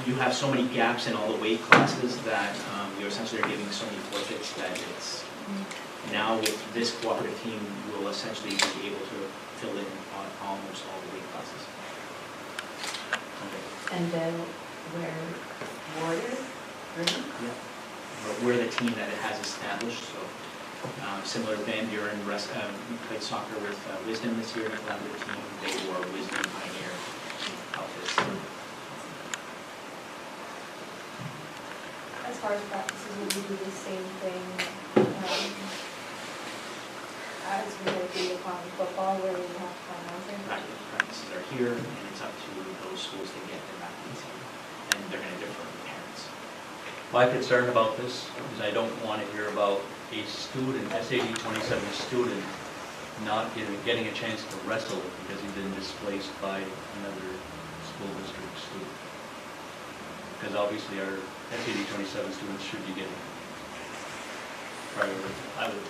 you have so many gaps in all the weight classes that you're essentially giving so many forfeits that it's, now with this cooperative team, you will essentially be able to fill in on almost all the weight classes. Okay. And then we're Warriors, right? Yeah. But we're the team that it has established, so similar to Van Buren, we played soccer with Wisdom this year, a collaborative team, they were Wisdom Pioneer outfits. As far as practices, would we do the same thing as we would do upon football, where we have to find housing? Practices are here, and it's up to those schools to get their athletes in, and they're going to differ from parents. My concern about this is I don't want to hear about a student, SAD 27 student, not getting a chance to wrestle because he's been displaced by another school district student. Because obviously our SAD 27 students should be getting priority, I would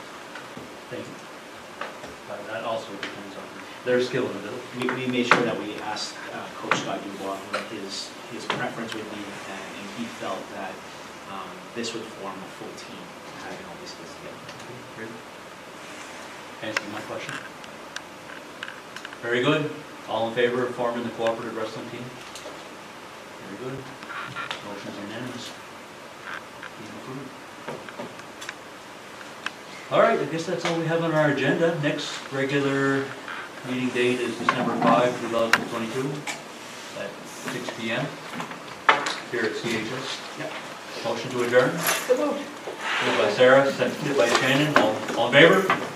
think. But that also depends on their skill and ability. We made sure that we asked Coach Scott Dubois what his preference would be, and he felt that this would form a full team, having all these kids together. Great. Answering my question. Very good. All in favor of forming the cooperative wrestling team? Very good. Motion's unanimous. Team approved. All right, I guess that's all we have on our agenda. Next regular meeting date is December 5, 2022 at 6 p.m. here at CHS. Yep. Motion to adjourn. So moved. Moved by Sarah, seconded by Shannon. All in favor?